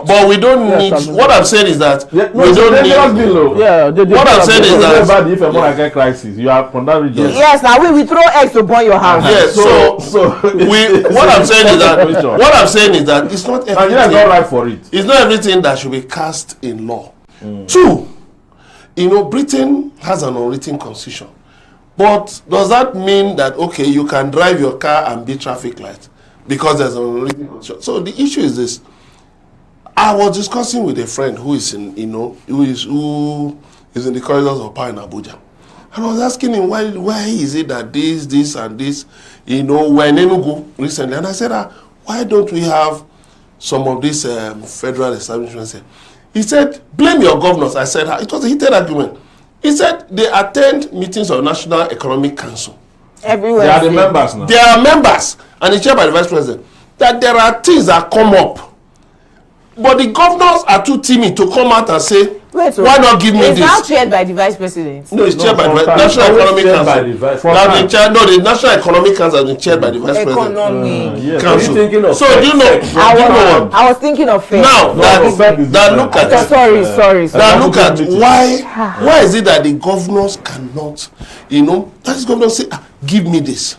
But we don't need. What I'm saying is that we don't need. What I'm saying is that if a more crisis, you are from that region. Yes, now we throw eggs to burn your house. Yes, so what I'm saying is that it's not everything. Nigeria is not right for it. It's not everything that should be cast in law. 2. Britain has an unwritten constitution. But does that mean that, okay, you can drive your car and be traffic light because there's an unwritten constitution? So the issue is this. I was discussing with a friend who is in, who is in the corridors of power in Abuja. And I was asking him, why is it that this, and this, we're in Enugu recently. And I said, why don't we have some of these federal establishments here? He said, blame your governors. I said, it was a heated argument. He said, they attend meetings of National Economic Council. Everywhere. They are the members now. They are members, and it's chaired by the Vice President. That there are things that come up. But the governors are too timid to come out and say, why not give me this? It's not chaired by the Vice President. No, it's chaired by the National Economic Council. The National Economic Council has been chaired by the Vice President. Council. So do you know? I was thinking of fair. Now that look at sorry. Now look at why is it that the governors cannot, that is governors say, give me this,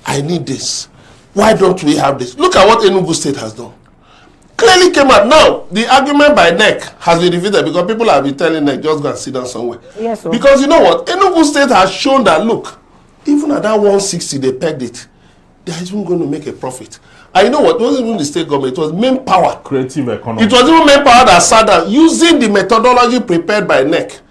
I need this. Why don't we have this? Look at what Enugu State has done. Clearly came out. Now, the argument by NEC has been defeated because people have been telling NEC, just go and sit down somewhere. Yes, sir. Because you know what? Enugu State has shown that, look, even at that 160 they pegged it, they are even going to make a profit. And you know what? It wasn't even the state government, it was main power. Creative economy. It was even main power that sat down using the methodology prepared by NEC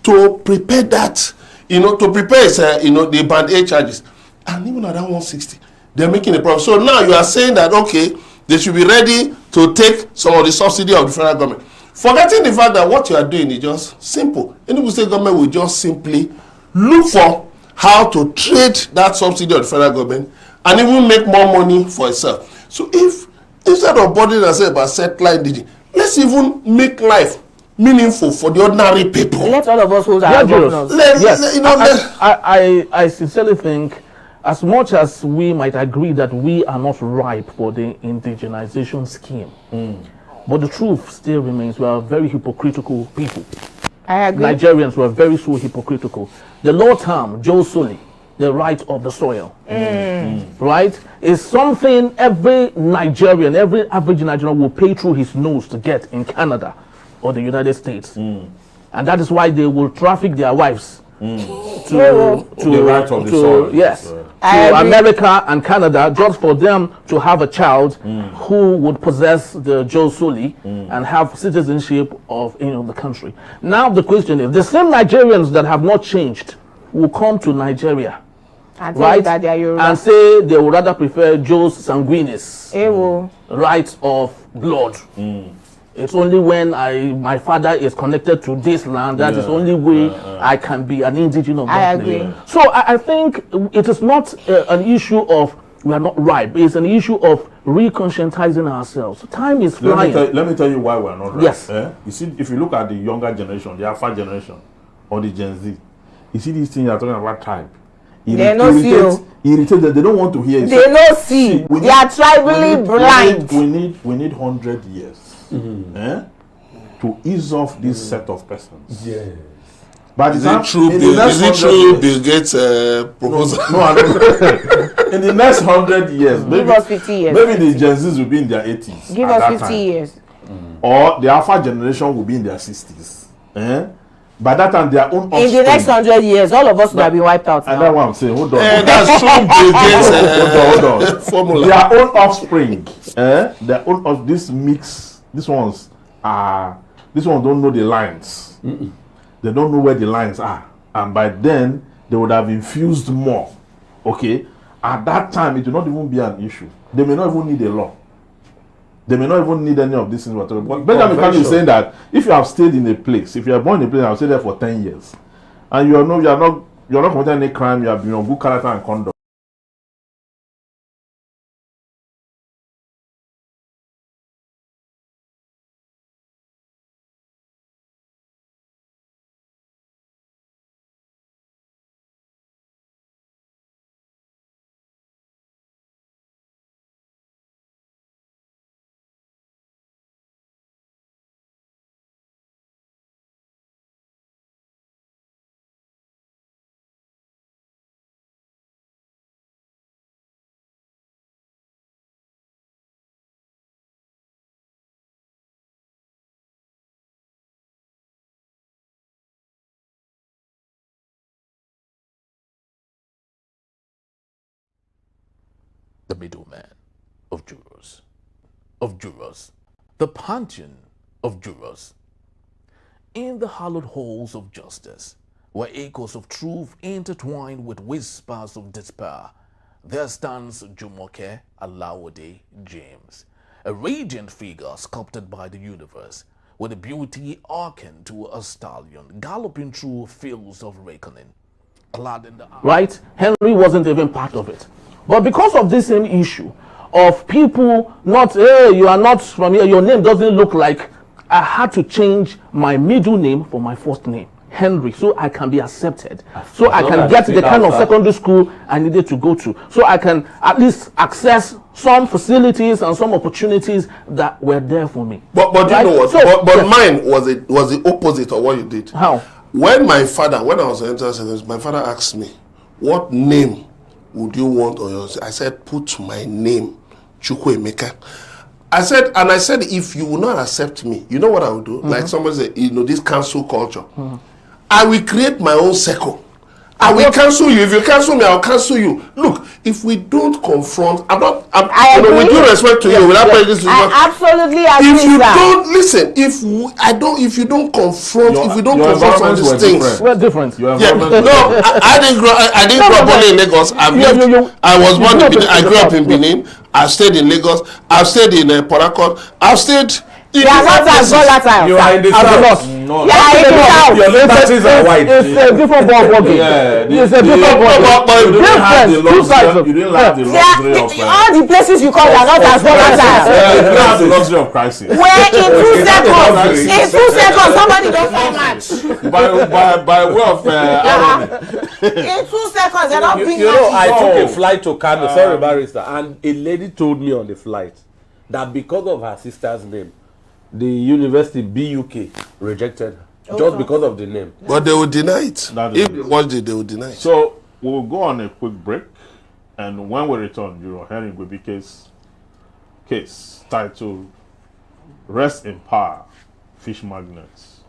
to prepare that, to prepare, the band A charges. And even at that 160, they're making a problem. So now you are saying that, okay, they should be ready to take some of the subsidy of the federal government. Forgetting the fact that what you are doing is just simple. Any state government will just simply look for how to trade that subsidy of the federal government and even make more money for itself. So if, instead of bothering ourselves about settling indigene, let's even make life meaningful for the ordinary people. Let all of us hold our governors. I sincerely think, as much as we might agree that we are not ripe for the indigenization scheme, but the truth still remains, we are very hypocritical people. I agree. Nigerians were very so hypocritical. The law term, Joe Soli, the right of the soil, right, is something every Nigerian, every average Nigerian will pay through his nose to get in Canada or the United States. And that is why they will traffic their wives to the right of the soil. Yes, to America and Canada, just for them to have a child who would possess the Joe Soli and have citizenship of the country. Now the question is, the same Nigerians that have not changed will come to Nigeria, and right, that they are and say they would rather prefer Joe's sanguinis, right of blood. It's only when my father is connected to this land that is the only way I can be an indigene of that agree. land. So I think it is not an issue of we are not ripe. It's an issue of reconscientizing ourselves. Time is flying. Let me tell you why we are not ripe. Yes. You see, if you look at the younger generation, the Alpha generation, or the Gen Z, you see these things you are talking about tribe. They don't see. Irritated. They don't want to hear it. They don't see. They are tribally blind. We need 100 years. To ease off this set of persons. Yes. But is it true Bill Gates proposal? No, in the next 100 years, give us 50 years. Maybe the Gen Zs will be in their 80s. Give us 50 years. Or the Alpha generation will be in their 60s. By that time, their own offspring. In the next 100 years, all of us will have been wiped out. And that's what I'm saying. Hold on. That's true Bill Gates hold on. Formula. Their own offspring. Their own this mix. These ones don't know the lines. They don't know where the lines are, and by then they would have infused more. Okay, at that time it will not even be an issue. They may not even need a law. They may not even need any of these things. But Benjamin Kanu is saying that if you have stayed in a place, if you are born in a place, and have stayed there for 10 years, and you are not committing any crime, you have been on good character and conduct. The middleman of jurors, the pantheon of jurors. In the hallowed halls of justice, where echoes of truth intertwine with whispers of despair, there stands Jumoke Alawode James, a radiant figure sculpted by the universe, with a beauty akin to a stallion galloping through fields of reckoning. Right? Henry wasn't even part of it. But because of this same issue of people not, hey, you are not from here, your name doesn't look like, I had to change my middle name for my first name, Henry, so I can be accepted. So I can get the kind of secondary school I needed to go to. So I can at least access some facilities and some opportunities that were there for me. But right? You know what? So, but mine was the opposite of what you did. How? When I was entering, my father asked me, what name would you want on yours? I said, put my name, Juror Emeka. I said, if you will not accept me, you know what I will do? Like somebody said, this cancel culture. I will create my own circle. I will cancel you. If you cancel me, I'll cancel you. Look, if we don't confront, I agree. with due respect to you, without prejudice, I absolutely agree. If you don't listen, if you don't confront, if we don't confront all these things, we're different. I didn't grow up only in Lagos. I was born in Benin. I grew up in Benin. I stayed in Lagos. I've stayed in Port Harcourt. I've stayed. You are not as volatile. You are in the south. No, your emphasis are white. It's a different ball game. It's a different ball game. You didn't like the luxury of all the places you call are not as volatile. You didn't have the luxury of crisis. Where in 2 seconds, somebody don't find match. By way of irony. In 2 seconds, they don't bring match. You know, I took a flight to Kano, sorry, barrister, and a lady told me on the flight that because of her sister's name, the university BUK rejected her just because of the name. But they will deny it. If they watch it, they will deny it. So we'll go on a quick break, and when we return, Juror Henry will be case titled "Rest in Power, Fish Magnets"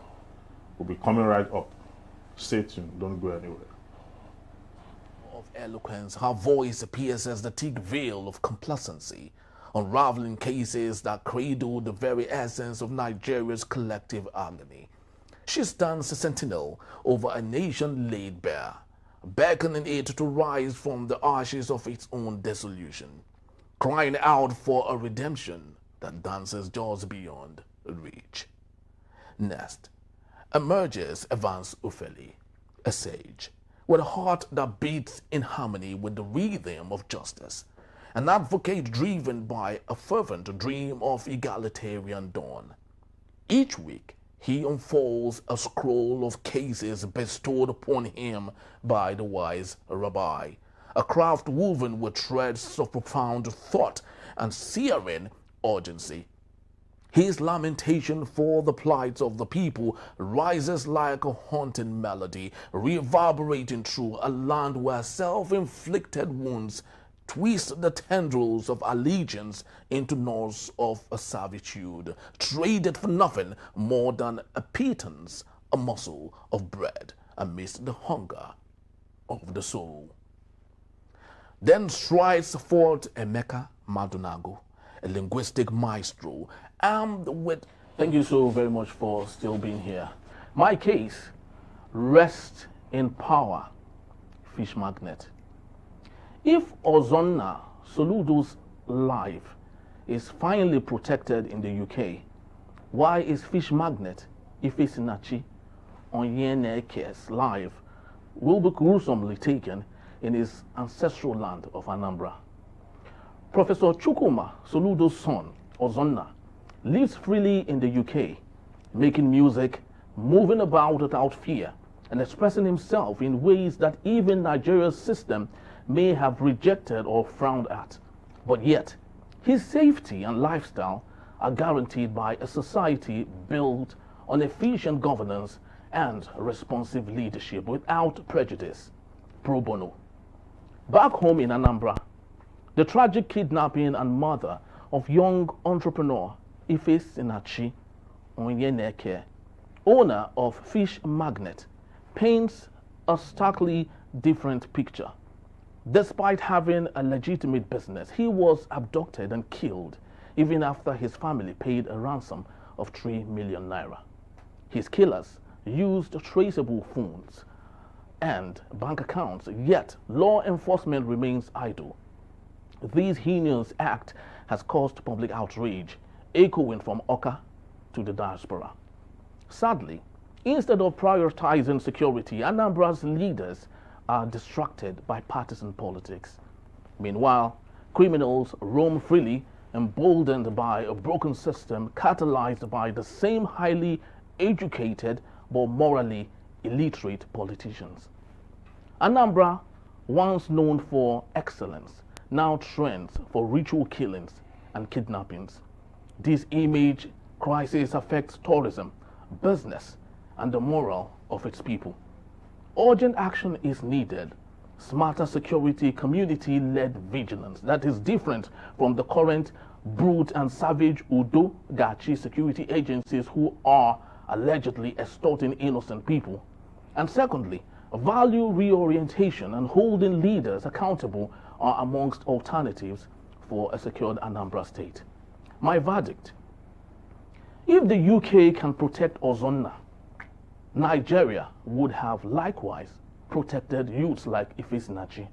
will be coming right up. Stay tuned. Don't go anywhere. Of eloquence, her voice appears as the thick veil of complacency, unraveling cases that cradle the very essence of Nigeria's collective agony. She stands a sentinel over a nation laid bare, beckoning it to rise from the ashes of its own dissolution, crying out for a redemption that dances just beyond reach. Next emerges Evans Ufeli, a sage with a heart that beats in harmony with the rhythm of justice, an advocate driven by a fervent dream of egalitarian dawn. Each week, he unfolds a scroll of cases bestowed upon him by the wise rabbi, a craft woven with threads of profound thought and searing urgency. His lamentation for the plight of the people rises like a haunting melody, reverberating through a land where self-inflicted wounds twist the tendrils of allegiance into knots of a servitude, traded for nothing more than a pittance, a morsel of bread amidst the hunger of the soul. Then strides forth Emeka Madunagu, a linguistic maestro, armed with... Thank you so very much for still being here. My case, Rest in Power, Fish Magnet. If Ozonna Soludo's life is finally protected in the UK, why is Fish Magnet Ifesinachi Onyeneke's life will be gruesomely taken in his ancestral land of Anambra? Professor Chukwuma Soludo's son, Ozonna, lives freely in the UK, making music, moving about without fear, and expressing himself in ways that even Nigeria's system may have rejected or frowned at. But yet, his safety and lifestyle are guaranteed by a society built on efficient governance and responsive leadership without prejudice, pro bono. Back home in Anambra, the tragic kidnapping and murder of young entrepreneur Ifesinachi Onyeneke, owner of Fish Magnet, paints a starkly different picture. Despite having a legitimate business, he was abducted and killed even after his family paid a ransom of 3 million naira. His killers used traceable phones and bank accounts, yet law enforcement remains idle. This heinous act has caused public outrage, echoing from Oka to the diaspora. Sadly, instead of prioritizing security, Anambra's leaders are distracted by partisan politics. Meanwhile, criminals roam freely, emboldened by a broken system catalyzed by the same highly educated but morally illiterate politicians. Anambra, once known for excellence, now trends for ritual killings and kidnappings. This image crisis affects tourism, business, and the morale of its people. Urgent action is needed. Smarter security, community-led vigilance that is different from the current brute and savage Udo Gachi security agencies who are allegedly extorting innocent people. And secondly, value reorientation and holding leaders accountable are amongst alternatives for a secured Anambra state. My verdict: if the UK can protect Ozonna, Nigeria would have likewise protected youths like Ifesinachi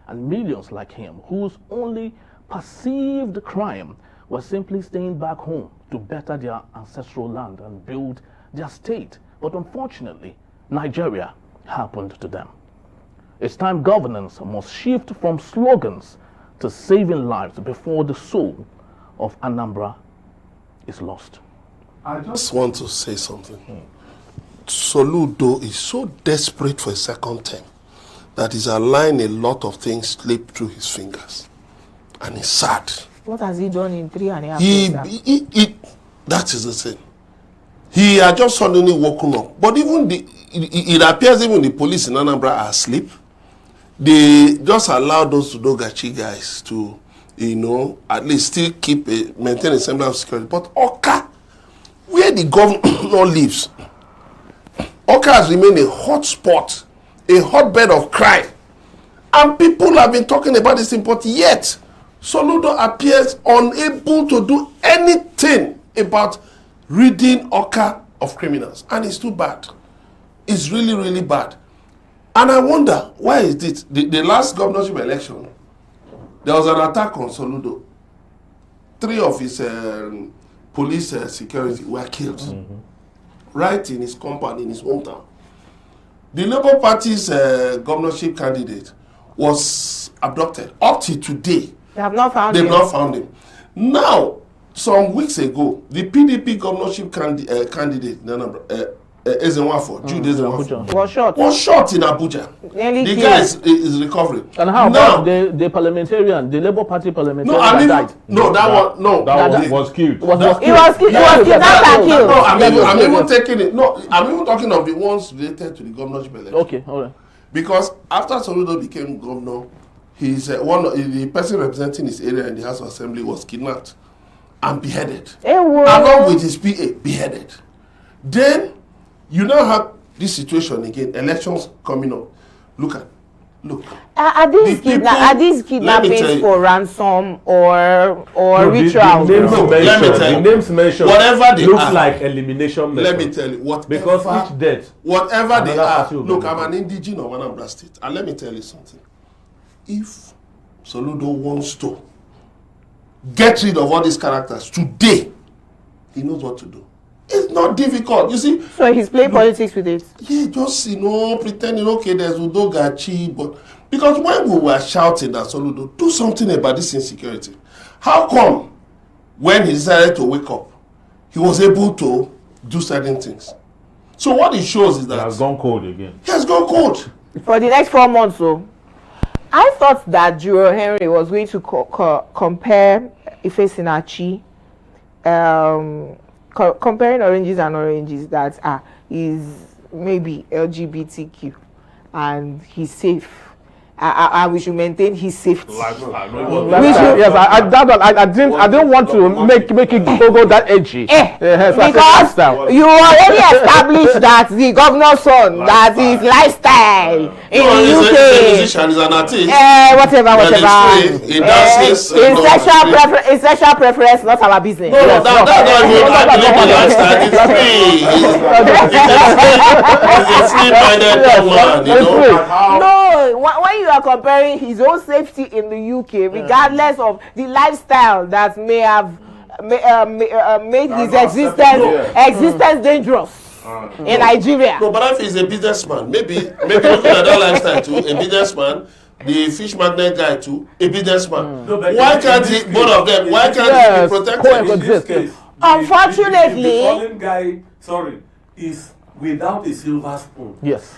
and millions like him whose only perceived crime was simply staying back home to better their ancestral land and build their state. But unfortunately, Nigeria happened to them. It's time governance must shift from slogans to saving lives before the soul of Anambra is lost. I just want to say something. Soludo is so desperate for a second term that he's allowing a lot of things slip through his fingers. And it's sad. What has he done in 3.5 years? That is the thing. He had just suddenly woken up. But even it appears even the police in Anambra are asleep. They just allow those Sudogachi guys to, at least still maintain a semblance of security. But Oka, where the governor lives, Oka has remained a hot spot, a hotbed of crime. And people have been talking about this thing, but yet Soludo appears unable to do anything about ridding Oka of criminals. And it's too bad. It's really, really bad. And I wonder, why is it? The last governorship election, there was an attack on Soludo. 3 of his police security were killed. Right in his compound, in his hometown. The Labour Party's governorship candidate was abducted. Up to today, They have not found they've him. not found him. Now, some weeks ago, the PDP governorship candidate, Jude Ezenwafo, Was shot in Abuja. Nearly The killed. guy is recovering. And how now, about the parliamentarian, the Labour Party parliamentarian No, I mean, that died? That was killed. He was kidnapped and killed. No, I'm even taking it. No, I'm even talking of the ones related to the governorship election. Okay, all right. Because after Soludo became governor, the person representing his area in the House of Assembly was kidnapped and beheaded. Along with his PA, beheaded. Then you now have this situation again, elections coming up. Look. Are these kidnappings for ransom or rituals? Let me tell you. The names mentioned whatever they looks are, like elimination method. Let me tell you, because each death, whatever they are, party will look, be I'm an indigene of Anambra State, and let me tell you something. If Soludo wants to get rid of all these characters today, he knows what to do. It's not difficult, you see. So he's playing politics with it. Yeah, just pretending okay, there's Udogachi, but because when we were shouting that Soludo, do something about this insecurity. How come when he decided to wake up, he was able to do certain things? So what it shows is that he has gone cold again. He has gone cold for the next 4 months. So I thought that Juror Henry was going to compare Ifesinachi, comparing oranges and oranges, that is maybe LGBTQ and he's safe. We should maintain his safety. Yes, I didn't want to make it go that edgy. Because you already established that the governor's son, that his lifestyle in the UK, he's an artist. whatever. His sexual preference, not our business. That's not even lifestyle. It's free. He's a free-minded man, No, when you are comparing his own safety in the UK, regardless of the lifestyle that may have made his existence dangerous in Nigeria. No, but if he's a businessman, maybe looking at that lifestyle too, a businessman, the fish magnet guy too, a businessman. Why can't both of them? Why can't he be protected? In this case, unfortunately, the fallen guy, is without a silver spoon. Yes.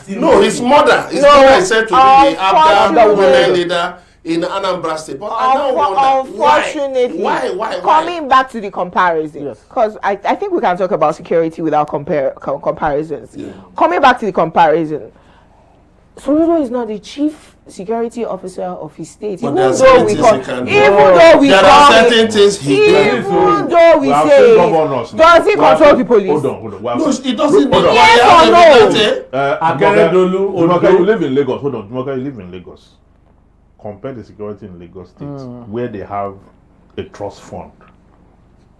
No, his mother. His mother is said to be the Abda women leader in Anambra State. But I don't wonder unfortunately, why? Coming back to the comparison, because I think we can talk about security without comparisons. Yeah. Coming back to the comparison, Soludo is not the chief security officer of his state. But Even there are though certain we things call, he can do. even though we There call are him, certain things he can even do. though we have say, seen governors now. does he We have control seen- the police? Hold on. We have No, seen- it doesn't Hold on. Yes or no? Akeredolu, Odo. you live in Lagos. Hold on, Jumoke, you live in Lagos. Compare the security in Lagos State, where they have a trust fund,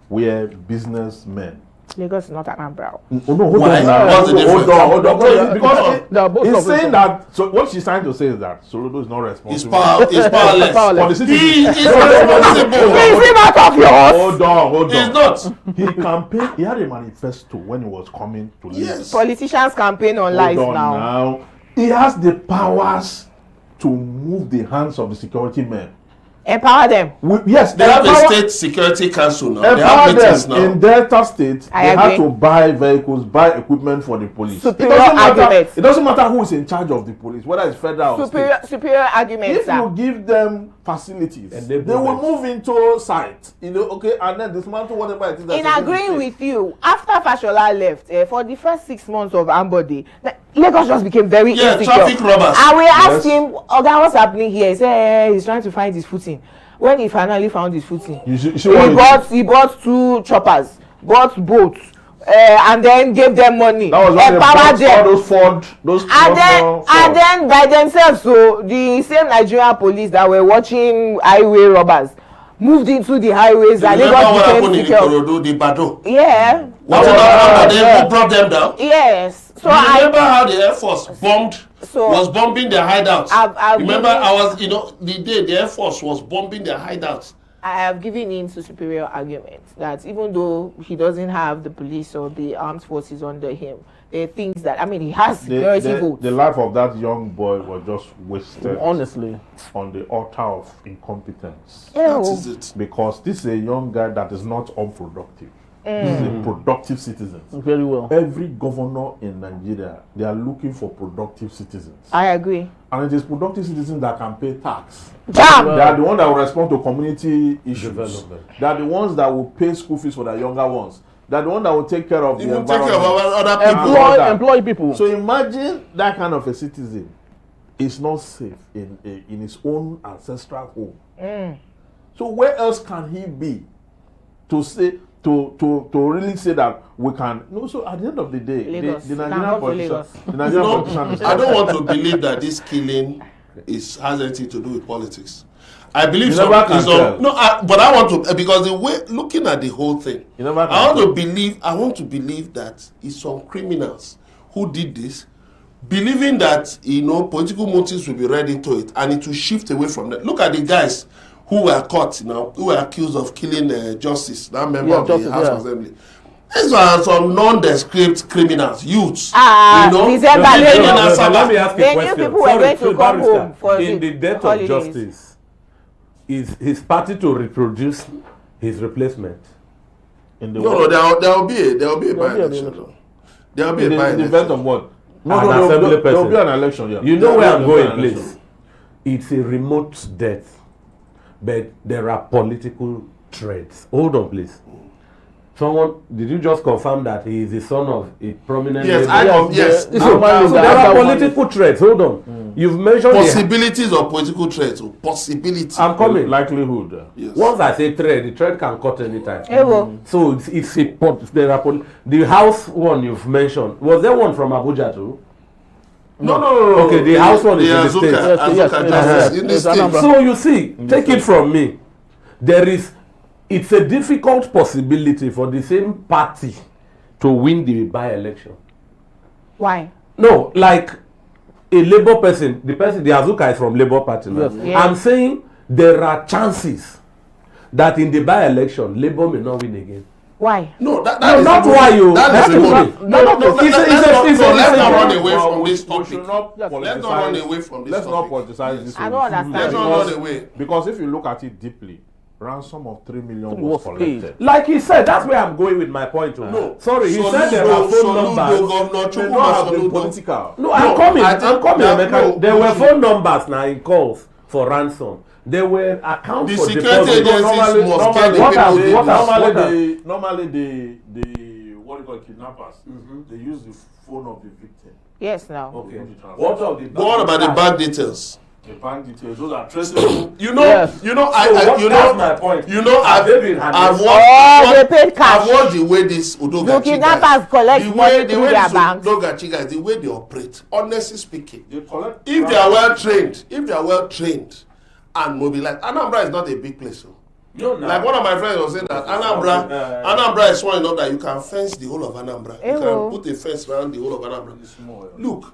where businessmen. Lagos is not Anambra. Oh no, hold Why? on now. What's the difference? Hold on. Yeah, Because they are both he's of us. saying that. So what she's trying to say is that Soludo is not He's responsible powerless. Powerless. for the citizens. He is Is responsible. he not of yours? Hold on. He's not. He campaigned. He had a manifesto when he was coming to Lagos. Yes. Politicians campaign on Hold lies on now. He has the powers to move the hands of the security men. Empower them. Yes, They have a empower- state security council now. They Empower have meetings them. now. In Delta State, I they had agree. to buy vehicles, buy equipment for the police. Superior matter. arguments. It doesn't matter who is in charge of the police, whether it's federal or state. Superior arguments. If you give them facilities, And they they will move move into site, okay, and then dismantle whatever it is. that's In in the agreeing state. with you, after Fashola left, for the first 6 months of Ambode, Lagos just became very Yeah, insecure. traffic robbers. And we asked Yes. him, Oga, what's happening here? He said he's trying to find his footing. When he finally found his footing, You see what he bought 2 choppers, bought boats, and then gave them money, that was when they empowered bought all them. those Ford, those And then by themselves, so the same Nigerian police that were watching highway robbers moved into the highways and Remember what Lagos happened became in secure. Ikorodu, the Bado? Yeah. What about them? Who brought them down? Yes. So You remember how the Air Force So- was bombing their hideouts? I've Remember, given- the day the Air Force was bombing their hideouts. I have given in to superior arguments that even though he doesn't have the police or the armed forces under him, there are things that, I mean, he has security votes. the life of that young boy was just wasted Honestly. on the altar of incompetence. That Ew. is it. Because this is a young guy that is not unproductive. This is a productive citizen. Very well. Every governor in Nigeria, they are looking for productive citizens. I agree. And it is productive citizens that can pay tax. Jam! They are the ones that will respond to community issues. Development. They are the ones that will pay school fees for their younger ones. They are the ones that will take care of the Even take care of environment. other people. all that. Employ people. So imagine that kind of a citizen is not safe in his own ancestral home. So where else can he be to say to really say that we can? No. So at the end of the day, Lagos. the Now Nigerian go to politician, Lagos. the Nigerian politician is I don't want to believe that this killing has anything to do with politics. I believe You some, never can tell. but I want to, because the way looking at the whole thing, You never can I want tell. to believe that it's some criminals who did this, believing that political motives will be read into it and it will shift away from that. Look at the guys who were caught now, who were accused of killing Justice, that member of the House Assembly. These are some nondescript criminals, youths. December, living in Lagos. Asaba. Let me ask They a knew question. people were going to come Barrister, home for in the the death holidays. of justice, is his party to reproduce his replacement? in the No, there will be a by-election. There will be a in the event by-election. of what? An assembly there will be person. an election. Yeah. You know where I'm There will be going, an election. please. It's a remote death, but there are political threats. Hold on, please. Someone, did you just confirm that he is the son of a prominent? Yes, neighbor? yes. the- So, man is so there the are other one. political threats. Hold on. You've mentioned Possibilities of political threats. Possibility. I'm coming. Likelihood. Yes. Once I say threat, the threat can cut anytime. Ewo. So it's a there are the house one you've mentioned. Was there one from Abuja too? No. Okay, the house one is in the state. Azuka Yes, Justice in the yes, state. Anambra. So you see, take it from me. It's a difficult possibility for the same party to win the by-election. Why? No, like a Labour person, the Azuka is from Labour Party now. Yes. Yeah. I'm saying there are chances that in the by-election, Labour may not win again. Why? No, that No, is not remote. why you. That That's is remote. remote. No, It's a- let's not run it's a- away from we this should topic. not Let's not politicize- run away from this Let's not topic. politicize this. I one. don't understand. Let's not run away. Because if you look at it deeply, ransom of 3 million was Was paid. collected. Like he said, that's where I'm going with my point. No. Sorry, he Soludo, said there are phone Soludo, numbers. Governor May Chukwuma not have been Soludo. political. No, I'm coming. I think I'm coming. that- Emeka. no, There no, were no. phone numbers now in calls for ransom. There were accounts The for security deposit. agencies must get the what people have- they what have- Normally, what have- normally the what do you call it, kidnappers, they use the phone of the victim. Yes, now. Okay. What of the What about the bank details? The bank details, those are traceable. You know, Yes. you know, that's my point. You know, Have they been handled? I've Oh, they paid cash. I've watched the way this Udogachi The kidnappers guys, collect the money way through their these banks. Udogachi guys, the way they operate, honestly speaking, They collect. if they are well trained and mobilized, Anambra is not a big place. So. No, no. Like one of my friends was saying that Anambra is small enough that you can fence the whole of Anambra. You can put a fence around the whole of Anambra. Small. Look,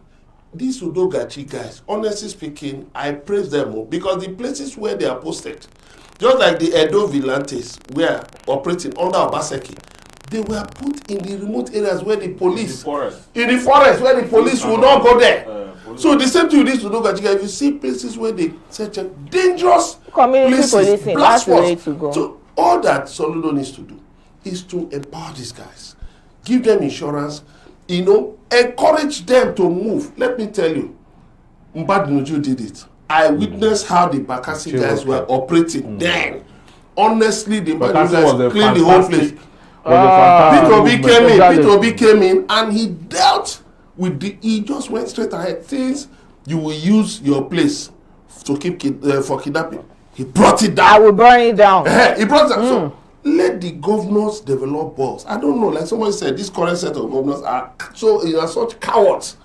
these Udogachi guys, honestly speaking, I praise them because the places where they are posted, just like the Edo Vigilantes were operating under Obaseki, they were put in the remote areas where the police, in the forest where the police will not go there. So the same thing with this Udogachi guys, if you see places where they search dangerous Community places, policing, that's the way to go. So all that Soludo needs to do is to empower these guys, give them insurance, you know, encourage them to move. Let me tell you, Mbadinuju did it. I witnessed how the Bakassi guys were operating then. Honestly, the Mbadinuju guys cleaned the whole place. P2B came in and he dealt with he just went straight ahead. Things you will use your place to keep for kidnapping. He brought it down. I will burn it down. He brought it down. So let the governors develop balls. I don't know, like somebody said, this current set of governors are such cowards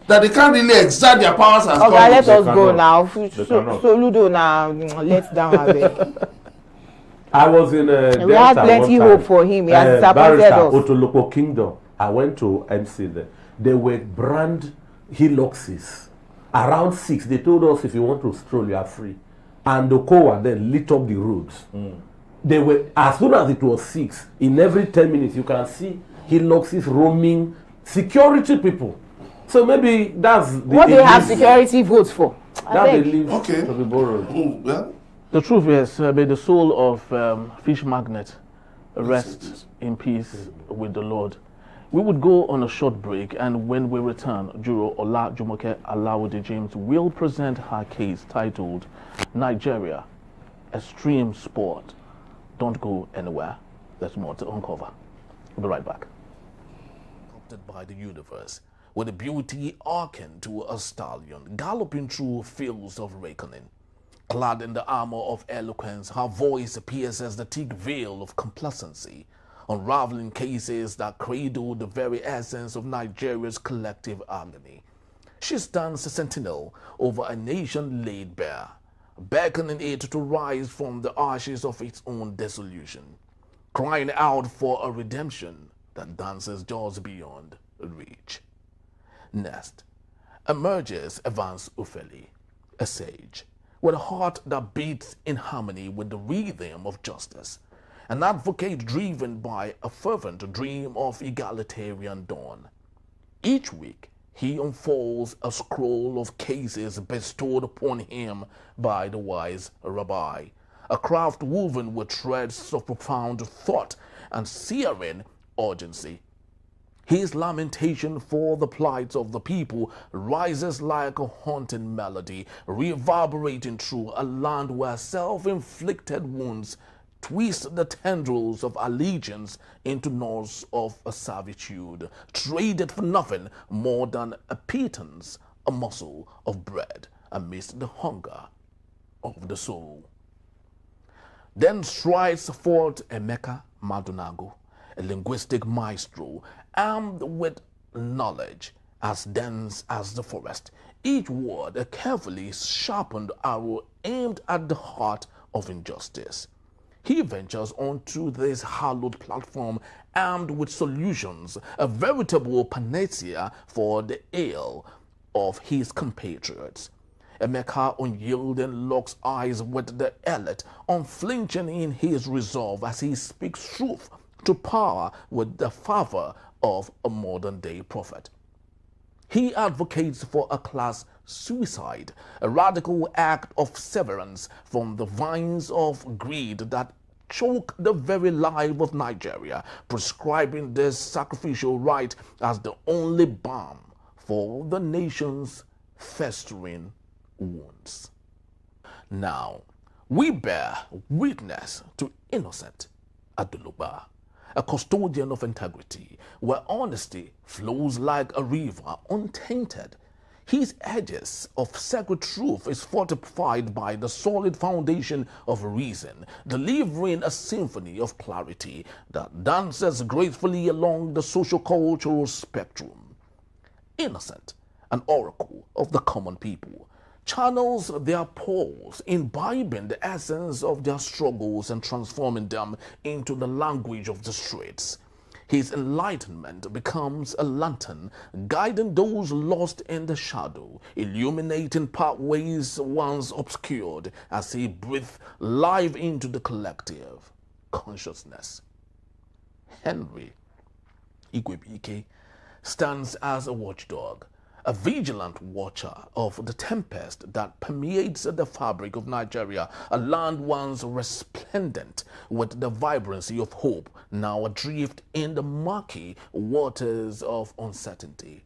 that they can't really exert their powers as governors. Let us go now. Soludo now, let's down a bit. I was in a we had plenty hope for him. He has disappointed us. Otolopo Kingdom. I went to MC there. They were brand Hiluxes. Around 6, they told us if you want to stroll, you are free. And the Okowa then lit up the roads. They were, as soon as it was 6, in every 10 minutes you can see Hiluxes roaming, security people. So maybe that's what they have security votes for. That they leave to be borrowed. Well, the truth is, may the soul of fish magnet rest in peace with the Lord. We would go on a short break, and when we return, Juror Olajumoke Alawode James will present her case titled Nigeria, Extreme Sport. Don't go anywhere. There's more to uncover. We'll be right back. By the universe, with a beauty akin to a stallion, galloping through fields of reckoning. Clad in the armor of eloquence, her voice pierces the thick veil of complacency, unraveling cases that cradle the very essence of Nigeria's collective agony. She stands a sentinel over a nation laid bare, beckoning it to rise from the ashes of its own dissolution, crying out for a redemption that dances just beyond reach. Next emerges Evans Ufeli, a sage, with a heart that beats in harmony with the rhythm of justice, an advocate driven by a fervent dream of egalitarian dawn. Each week, he unfolds a scroll of cases bestowed upon him by the wise rabbi, a craft woven with threads of profound thought and searing urgency. His lamentation for the plight of the people rises like a haunting melody, reverberating through a land where self-inflicted wounds twist the tendrils of allegiance into knots of a servitude, traded for nothing more than a pittance, a morsel of bread amidst the hunger of the soul. Then strides forth Emeka Madunagu, a linguistic maestro, armed with knowledge as dense as the forest, each word a carefully sharpened arrow aimed at the heart of injustice. He ventures onto this hallowed platform armed with solutions, a veritable panacea for the ail of his compatriots. Emeka unyielding locks eyes with the elite, unflinching in his resolve as he speaks truth to power with the fervor of a modern-day prophet. He advocates for a class suicide, a radical act of severance from the vines of greed that choke the very life of Nigeria, prescribing this sacrificial rite as the only balm for the nation's festering wounds. Now, we bear witness to Innocent Adulugba, a custodian of integrity, where honesty flows like a river untainted. His edges of sacred truth is fortified by the solid foundation of reason, delivering a symphony of clarity that dances gracefully along the socio-cultural spectrum. Innocent, an oracle of the common people, channels their pulse, imbibing the essence of their struggles and transforming them into the language of the streets. His enlightenment becomes a lantern, guiding those lost in the shadow, illuminating pathways once obscured as he breathes life into the collective consciousness. Henry Igwebike stands as a watchdog, a vigilant watcher of the tempest that permeates the fabric of Nigeria, a land once resplendent with the vibrancy of hope, now adrift in the murky waters of uncertainty.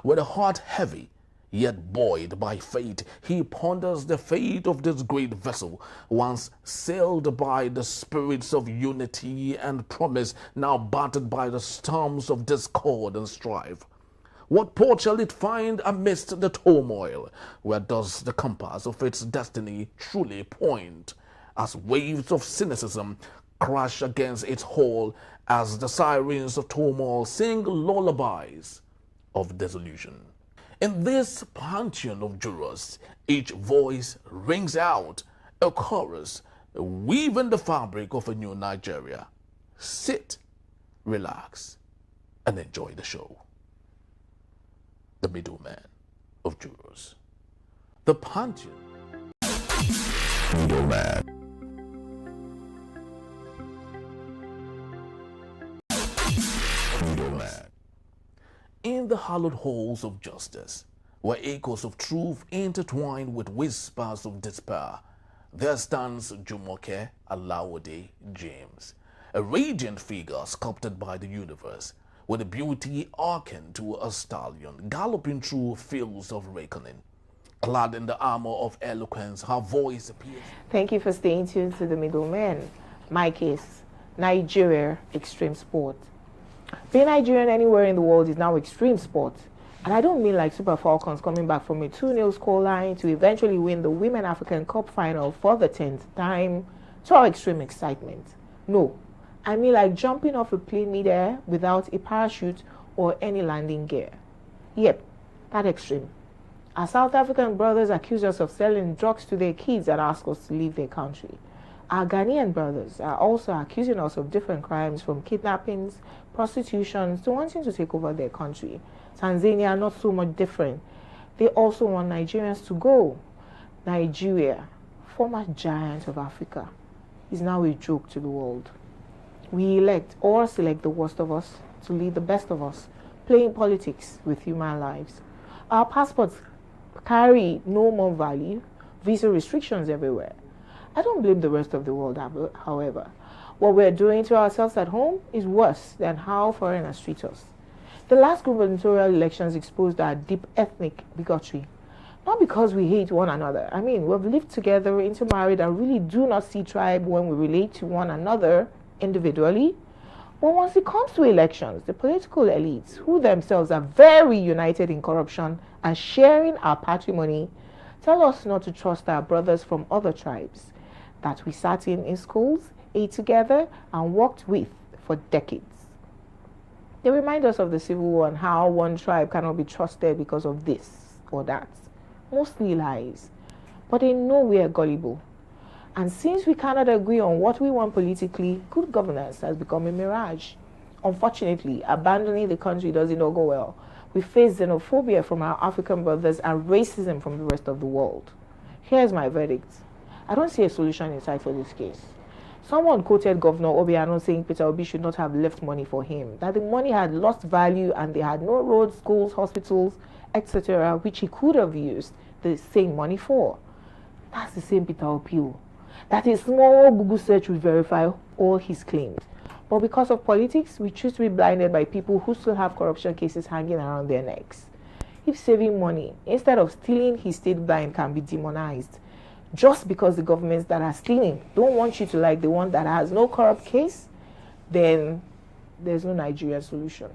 With a heart heavy, yet buoyed by fate, he ponders the fate of this great vessel, once sailed by the spirits of unity and promise, now battered by the storms of discord and strife. What port shall it find amidst the turmoil? Where does the compass of its destiny truly point? As waves of cynicism crash against its hull, as the sirens of turmoil sing lullabies of disillusion. In this pantheon of jurors, each voice rings out a chorus, weaving the fabric of a new Nigeria. Sit, relax, and enjoy the show. The middleman of jurors. The pantheon. Middleman. Middleman. In the hallowed halls of justice, where echoes of truth intertwine with whispers of despair, there stands Jumoke Alawode James, a radiant figure sculpted by the universe, with a beauty akin to a stallion, galloping through fields of reckoning. Clad in the armor of eloquence, her voice appears. Thank you for staying tuned to The Middlemen. My case, Nigeria, extreme sport. Being Nigerian anywhere in the world is now extreme sport. And I don't mean like Super Falcons coming back from a 2-0 scoreline to eventually win the Women African Cup final for the 10th time to our extreme excitement. No. I mean like jumping off a plane midair without a parachute or any landing gear. Yep, that extreme. Our South African brothers accuse us of selling drugs to their kids and ask us to leave their country. Our Ghanaian brothers are also accusing us of different crimes, from kidnappings, prostitutions, to wanting to take over their country. Tanzania, not so much different. They also want Nigerians to go. Nigeria, former giant of Africa, is now a joke to the world. We elect or select the worst of us to lead the best of us, playing politics with human lives. Our passports carry no more value, visa restrictions everywhere. I don't blame the rest of the world, however. What we're doing to ourselves at home is worse than how foreigners treat us. The last gubernatorial elections exposed our deep ethnic bigotry. Not because we hate one another. I mean, we've lived together, intermarried, and really do not see tribe when we relate to one another individually. But once it comes to elections, the political elites, who themselves are very united in corruption and sharing our patrimony, tell us not to trust our brothers from other tribes that we sat in schools, ate together, and worked with for decades. They remind us of the Civil War and how one tribe cannot be trusted because of this or that. Mostly lies. But they know we are gullible. And since we cannot agree on what we want politically, good governance has become a mirage. Unfortunately, abandoning the country doesn't all go well. We face xenophobia from our African brothers and racism from the rest of the world. Here's my verdict. I don't see a solution in sight for this case. Someone quoted Governor Obiano saying Peter Obi should not have left money for him, that the money had lost value and they had no roads, schools, hospitals, etc., which he could have used the same money for. That's the same Peter Obi. That a small Google search would verify all his claims. But because of politics, we choose to be blinded by people who still have corruption cases hanging around their necks. If saving money instead of stealing his state blind can be demonized, just because the governments that are stealing don't want you to like the one that has no corrupt case, then there's no Nigerian solution.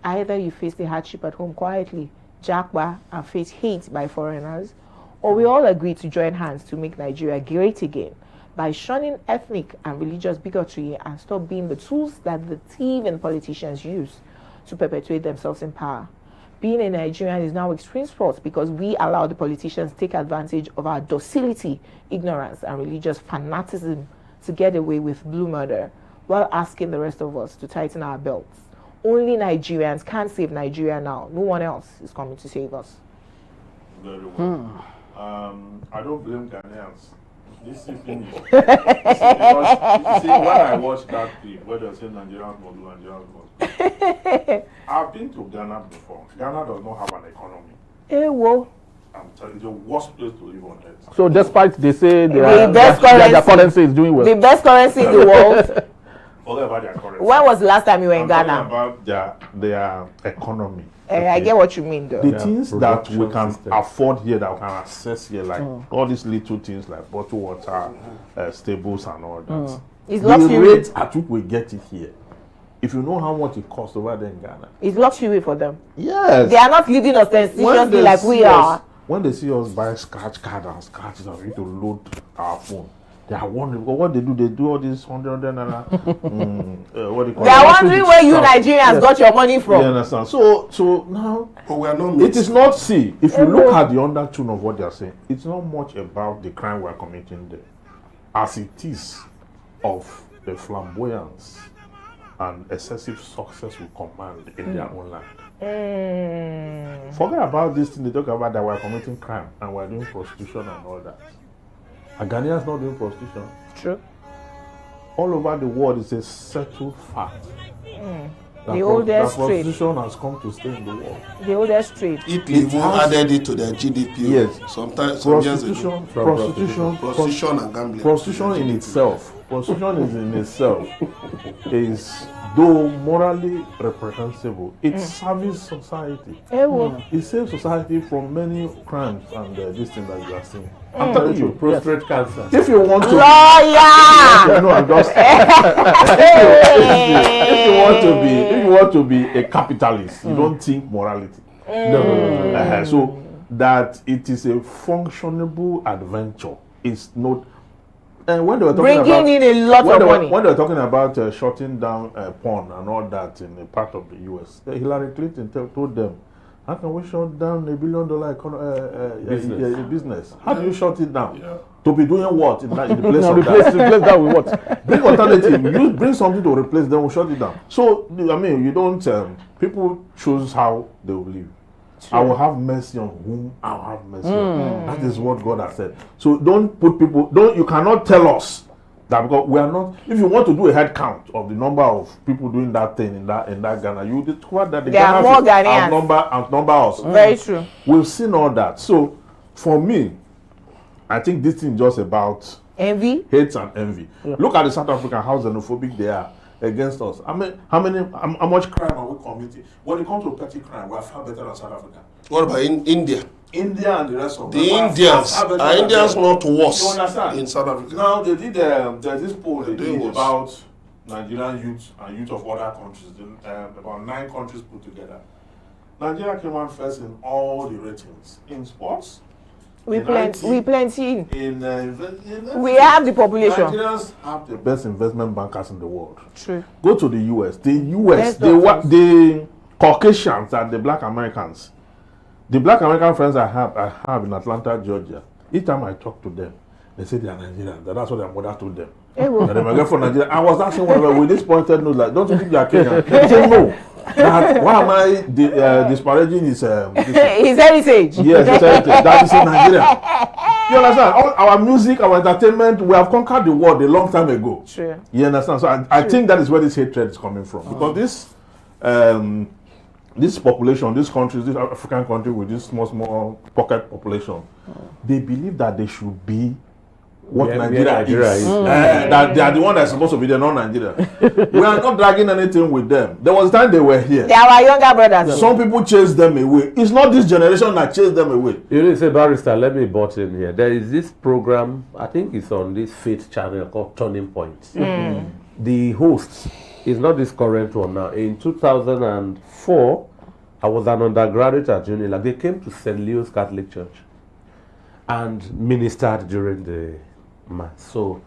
Either you face the hardship at home quietly, japa, and face hate by foreigners, or we all agree to join hands to make Nigeria great again by shunning ethnic and religious bigotry and stop being the tools that the thieving politicians use to perpetuate themselves in power. Being a Nigerian is now extreme sport because we allow the politicians to take advantage of our docility, ignorance, and religious fanaticism to get away with blue murder while asking the rest of us to tighten our belts. Only Nigerians can save Nigeria now. No one else is coming to save us. Very well. I don't blame Ghanaians. This is finished. Because, you see, when I watched that clip where they say Nigerians must do, Nigerians must do. I've been to Ghana before. Ghana does not have an economy. Well. I'm telling you, the worst place to live on earth. So despite they say their currency is doing well. The best currency in the world. Forget about their currency. When was the last time you were in Ghana? About their economy. I get what you mean, though. The things that we can afford here, that we can access here, like all these little things like bottled water, stables and all that. It's the luxury. rate at which we get it here, if you know how much it costs over there in Ghana. It's luxury for them. Yes. They are not living ostentatiously like we are. When they see us buy scratch card and scratch it, we need to load our phone. They are wondering, because what they do all this 100 naira. What do you call They are wondering where you Nigerians got your money from. You understand? So now, But we are not it is not, see, if you look at the undertone of what they are saying, it's not much about the crime we are committing there, as it is of the flamboyance and excessive success we command in their own land. Forget about this thing they talk about that we are committing crime and we are doing prostitution and all that. And Ghanaians not doing prostitution. True. All over the world is a settled fact. The oldest trade. Prostitution has come to stay in the world. The oldest trade. Italy even added it to their GDP. Yes. Sometimes, some years ago. Prostitution And gambling. Prostitution in itself is, though morally reprehensible, it serves society. It saves society from many crimes and this thing that you are seeing. I'm telling you, prostate cancer. if you want to, lawyer. no, I'm just. if you want to be a capitalist, you don't think morality. No. So that it is a functionable adventure. It's not. And when they were talking Bringing in a lot of money. When they were talking about shutting down porn and all that in a part of the US, Hillary Clinton told them, how can we shut down $1 billion business? How do you shut it down? Yeah. To be doing what in the place of replace that with what? Bring alternative. You bring something to replace them, we'll shut it down. So, I mean, you don't, people choose how they will live. True. I will have mercy on whom I will have mercy on. That is what God has said. So don't put people, you cannot tell us that, because we are not, if you want to do a head count of the number of people doing that thing in that Ghana, you discover that the Ghana outnumber us. Very true. We've seen all that. So for me, I think this thing is just about envy, hate and envy. Yeah. Look at the South African, how xenophobic they are against us. I mean, how much crime are we committing? When it comes to petty crime, we are far better than South Africa. What about India? India and the rest of the Indians. Are Indians not worse in South Africa? Now, they did, there's this poll they did about Nigerian youth and youth of other countries, about 9 countries put together. Nigeria came out first in all the ratings. In sports, we plenty. We have the population. Nigerians have the best investment bankers in the world. True. Go to the US. The Caucasians and the Black Americans. The Black American friends I have in Atlanta, Georgia. Each time I talk to them, they say they are Nigerians. That's what their mother told them. That they might get from Nigeria. I was asking one with this pointed nose, like, don't you think they are Kenyan? They say no. Why am I disparaging his heritage? Yes, his heritage. That is in Nigeria. You understand? All our music, our entertainment, we have conquered the world a long time ago. True. You understand? So I think that is where this hatred is coming from. Because this population, this country, this African country with this small pocket population, they believe that they should be what Nigeria is. That they are the one that's supposed to be there, not Nigeria. We are not dragging anything with them. There was a time they were here. They are our younger brothers. Some people chase them away. It's not this generation that chased them away. You know, say, Barrister, let me butt in here. There is this program, I think it's on this Faith channel called Turning Point. the host is not this current one now. In 2004, I was an undergraduate at Unilag. They came to St. Leo's Catholic Church and ministered during the mass. So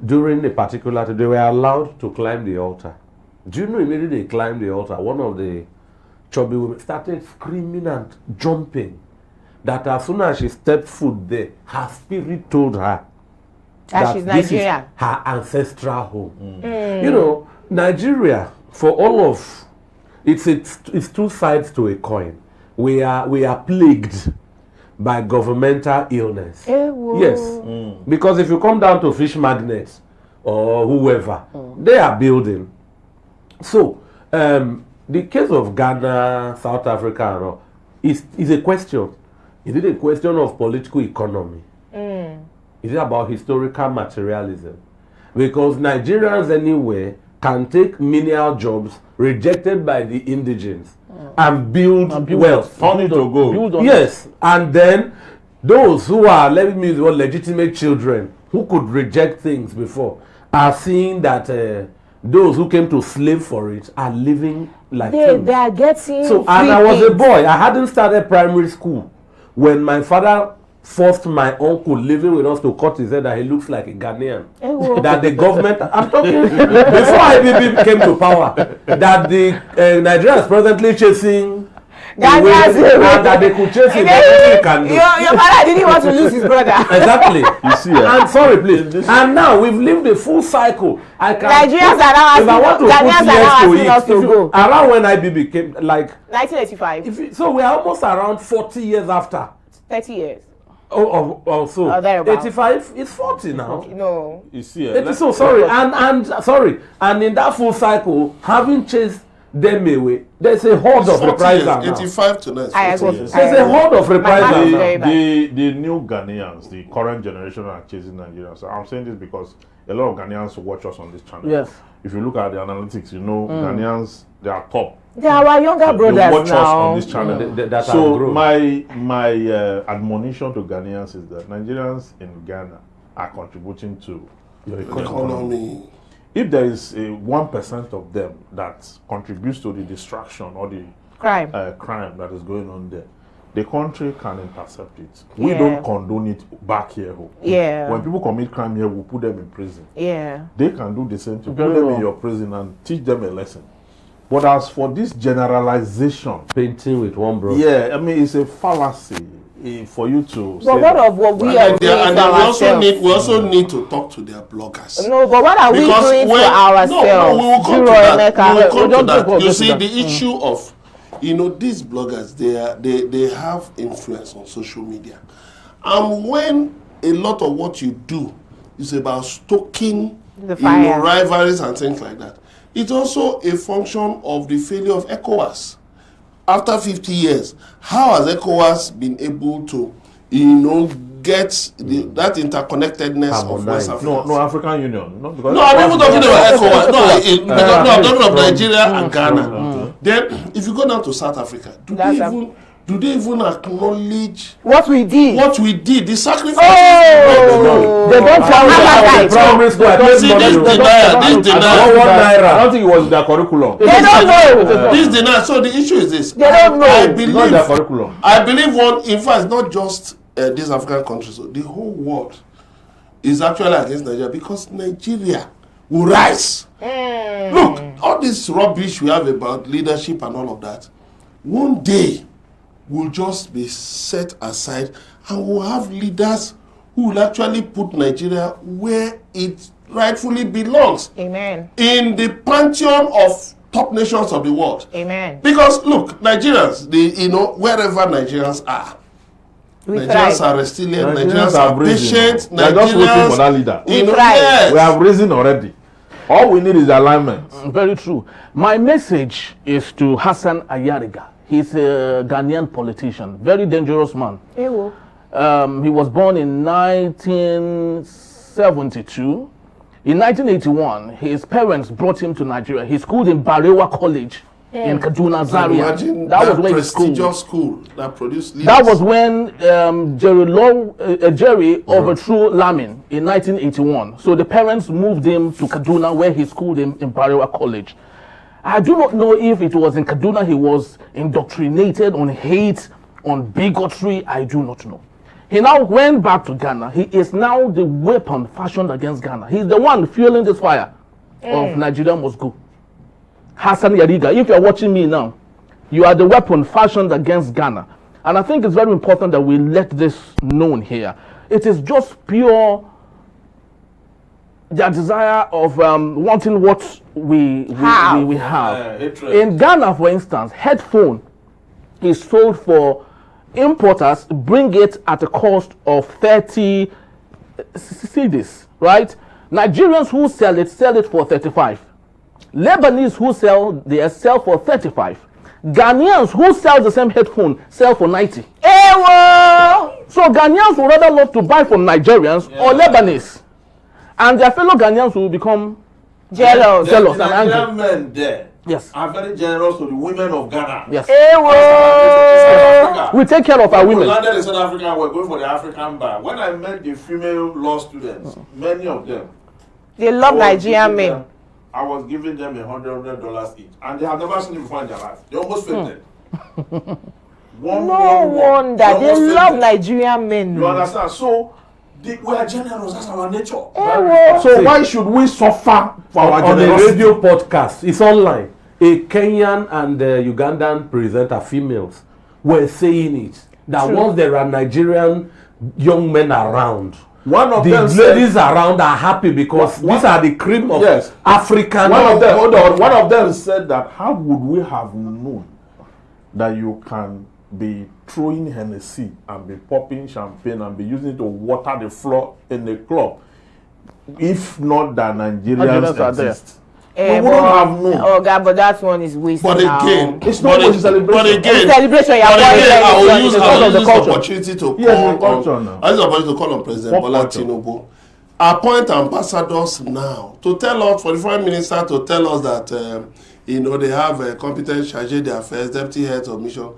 during a particular day, they were allowed to climb the altar. Do you know immediately they climbed the altar, one of the chubby women started screaming and jumping that as soon as she stepped foot there, her spirit told her that she's this is Nigerian. her ancestral home. You know, Nigeria, for all of it's two sides to a coin. We are plagued by governmental illness. Yes, because if you come down to fish magnets or whoever, they are building. So the case of Ghana, South Africa, and all, is a question. Is it a question of political economy? Is it about historical materialism? Because Nigerians anywhere can take menial jobs rejected by the indigents and build wealth. Turn it to gold. Yes, and then those who are, let me use the word, legitimate children who could reject things before are seeing that those who came to slave for it are living like kings. They are getting So, and I was a boy. I hadn't started primary school when my father forced my uncle living with us to cut his head that he looks like a Ghanaian. That the government, I'm talking, before IBB came to power, that the Nigerians presently chasing that they could chase him. Your father didn't want to lose his brother. Exactly. You see, and sorry, please. And now we've lived a full cycle. Nigerians are now asking us to go. Around when IBB came, like 1985. So we are almost around 40 years after. 30 years. So 85 is 40 now. No. You see, So sorry, and in that full cycle, having chased them away, there's a horde of reprisals. 85 to 90. There's a horde of reprisals. The new Ghanaians, the current generation are chasing Nigerians. So I'm saying this because a lot of Ghanaians watch us on this channel. Yes. If you look at the analytics, you know Ghanaians, they are top. They are our younger brothers they watch now. us on this channel. So my admonition to Ghanaians is that Nigerians in Ghana are contributing to your economy. If there is 1% of them that contributes to the destruction or the crime that is going on there, the country can intercept it. We don't condone it back here. When people commit crime here, we put them in prison. They can do the same thing. Put them in your prison and teach them a lesson. But as for this generalization, painting with one brush. I mean, it's a fallacy for you to. But what of what we are doing for ourselves? We also need to talk to their bloggers. No, but what are we doing for ourselves? No, we will come to that. We will come to that. You see, the issue of, these bloggers, they have influence on social media. And when a lot of what you do is about stoking the fire, rivalries and things like that, it's also a function of the failure of ECOWAS. After 50 years, how has ECOWAS been able to, get that interconnectedness of West Africa? No, African Union. No, I'm not talking about ECOWAS. I'm talking about Nigeria and Ghana. Then, if you go down to South Africa, do they even acknowledge what we did? The sacrifice. They don't See, this denial. I don't think it was their curriculum. They don't know. This denial. So the issue is this. They don't know. I believe in fact, not just these African countries. So the whole world is actually against Nigeria because Nigeria will rise. Look, all this rubbish we have about leadership and all of that, one day will just be set aside and we'll have leaders who will actually put Nigeria where it rightfully belongs. Amen. In the pantheon of top nations of the world. Amen. Because look, Nigerians, wherever Nigerians are, Nigerians are resilient, Nigerians are patient, They are just waiting for that leader. Yes. We have risen already. All we need is alignment. Very true. My message is to Hassan Ayariga. He's a Ghanaian politician, very dangerous man. He was born in 1972. In 1981, his parents brought him to Nigeria. He schooled in Barewa College in Kaduna, Zaria. Imagine That that was when prestigious school that produced leaders. That was when Jerry overthrew Lamin in 1981. So the parents moved him to Kaduna, where he schooled him in Bariwa College. I do not know if it was in Kaduna he was indoctrinated on hate, on bigotry. I do not know. He now went back to Ghana. He is now the weapon fashioned against Ghana. He's the one fueling this fire of Nigeria must go. Hassan Yariga, if you're watching me now, you are the weapon fashioned against Ghana. And I think it's very important that we let this known here. It is just pure their desire of wanting what we have. In Ghana, for instance, headphone is sold for importers, bring it at a cost of 30 cedis, right? Nigerians who sell it for 35. Lebanese who sell for 35. Ghanaians who sell the same headphone sell for 90. So Ghanaians would rather love to buy from Nigerians or Lebanese, and their fellow Ghanaians will become jealous The and angry. Nigerian men there Yes. are very generous to the women of Ghana. Yes. Africa. We take care of our We women. landed in South Africa and we're going for the African bar. When I met the female law students, many of them, They love Nigerian men. I was giving them $100 each, and they have never seen it before in their life. They almost fainted. No wonder they love Nigerian men. You understand? So we are generous. That's our nature. So why should we suffer for our On a generosity? radio podcast, it's online. A Kenyan and Ugandan presenter, females, were saying it. That once there are Nigerian young men around, One of the them ladies said, around are happy because these are the cream of Yes. African. one of them said that how would we have known that you can be throwing Hennessy and be popping champagne and be using it to water the floor in the club if not that Nigerians are there. exist? We wouldn't have known. Oh God, but that one is wasted. But again, It's not a celebration. But again, celebration. I will use the this culture. opportunity to Yes, the call culture on, now. I use the opportunity to call on President What Bola culture? Tinubu. Appoint ambassadors now to tell us, for the Foreign Minister to tell us that they have a competent charge d'affaires, deputy heads of mission.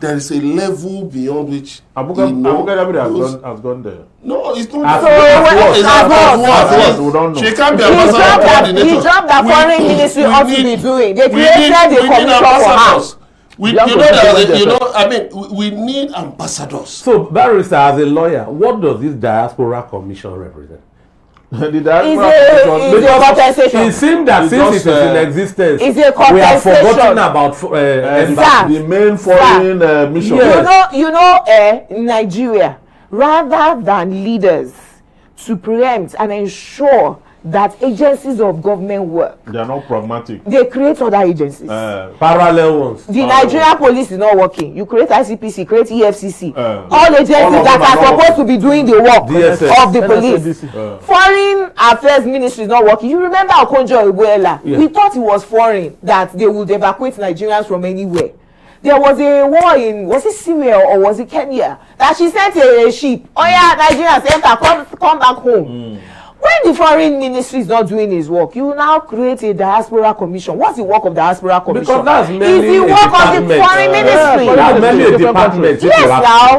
There is a level beyond which Abuka has gone there. No, it's not. As we don't know. She can't be The ambassador job coordinator. that foreign ministry ought to be doing. They created a commission for her. We need ambassadors. So, Barrister, as a lawyer, what does this diaspora commission represent? Is a compensation. It seems that It's since just, it is in existence, it's a we have forgotten compensation. about the main foreign mission. In Nigeria, rather than leaders to preempt and ensure that agencies of government work, They are not pragmatic. they create other agencies. parallel ones. The Nigerian police is not working. You create ICPC, create EFCC. All agencies all of that them are are not supposed to be doing the work DSS. of the police. Foreign affairs ministry is not working. You remember Okonjo Iweala? Yeah. We thought it was foreign that they would evacuate Nigerians from anywhere. There was a war in, was it Syria or was it Kenya? That she sent a ship. Oh yeah, Nigerians enter, come back home. When the foreign ministry is not doing his work, you now create a diaspora commission. What's the work of diaspora commission? Because that's It's mainly the a work of the department. foreign ministry. That's mainly a department. Yes, now.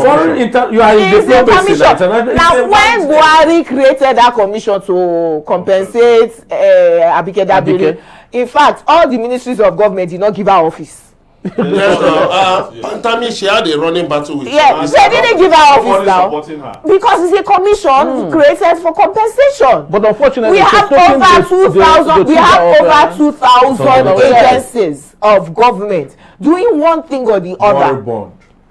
Foreign you are in It's a diplomacy. commission. Now, when Buhari created that commission to compensate Abike Dabiri, in fact, all the ministries of government did not give her office. Pantami, she had a running battle with Yeah, they didn't give her office now Supporting her. because it's a commission created for compensation. But unfortunately, We have over 2,000. We have over 2,000 agencies of government doing one thing or the other.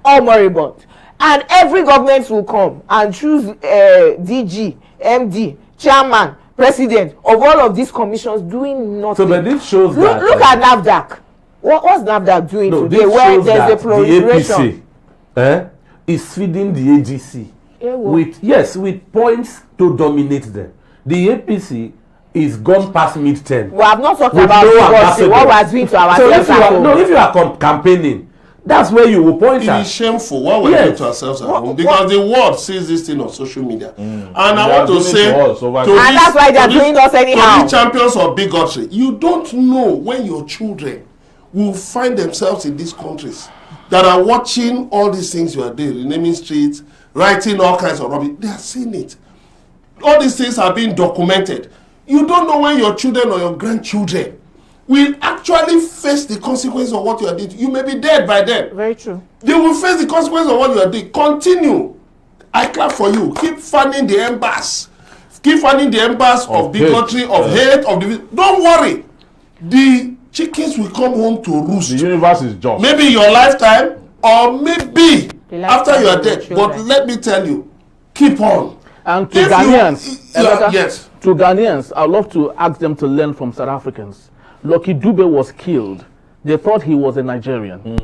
All moribund. And every government will come and choose DG, MD, chairman, president of all of these commissions doing nothing. So, but this shows that Look at NAFDAC. What's NAFDAC doing no, today this where shows there's a that the proliferation? APC is feeding the AGC with points to dominate them. The APC is gone past mid-term. We have not talked With about no what ambassador. we are doing to So ourselves. if you are campaigning, that's where you will point It at. is shameful what we're doing to ourselves at home because the world sees this thing on social media. And I want to say, And that's why they are doing us anyhow. to these champions of bigotry, you don't know when your children will find themselves in these countries that are watching all these things you are doing, renaming streets, writing all kinds of rubbish. They are seeing it. All these things are being documented. You don't know when your children or your grandchildren will actually face the consequences of what you are doing. You may be dead by then. Very true. They will face the consequences of what you are doing. Continue. I clap for you. Keep fanning the embers. Keep fanning the embers of bigotry, of hate, of division. Don't worry. The chickens will come home to roost. The universe is just. Maybe your lifetime, or maybe after you are dead. But let me tell you, keep on. And to Ghanaians, yes. To Ghanaians, I'd love to ask them to learn from South Africans. Lucky Dube was killed. They thought he was a Nigerian,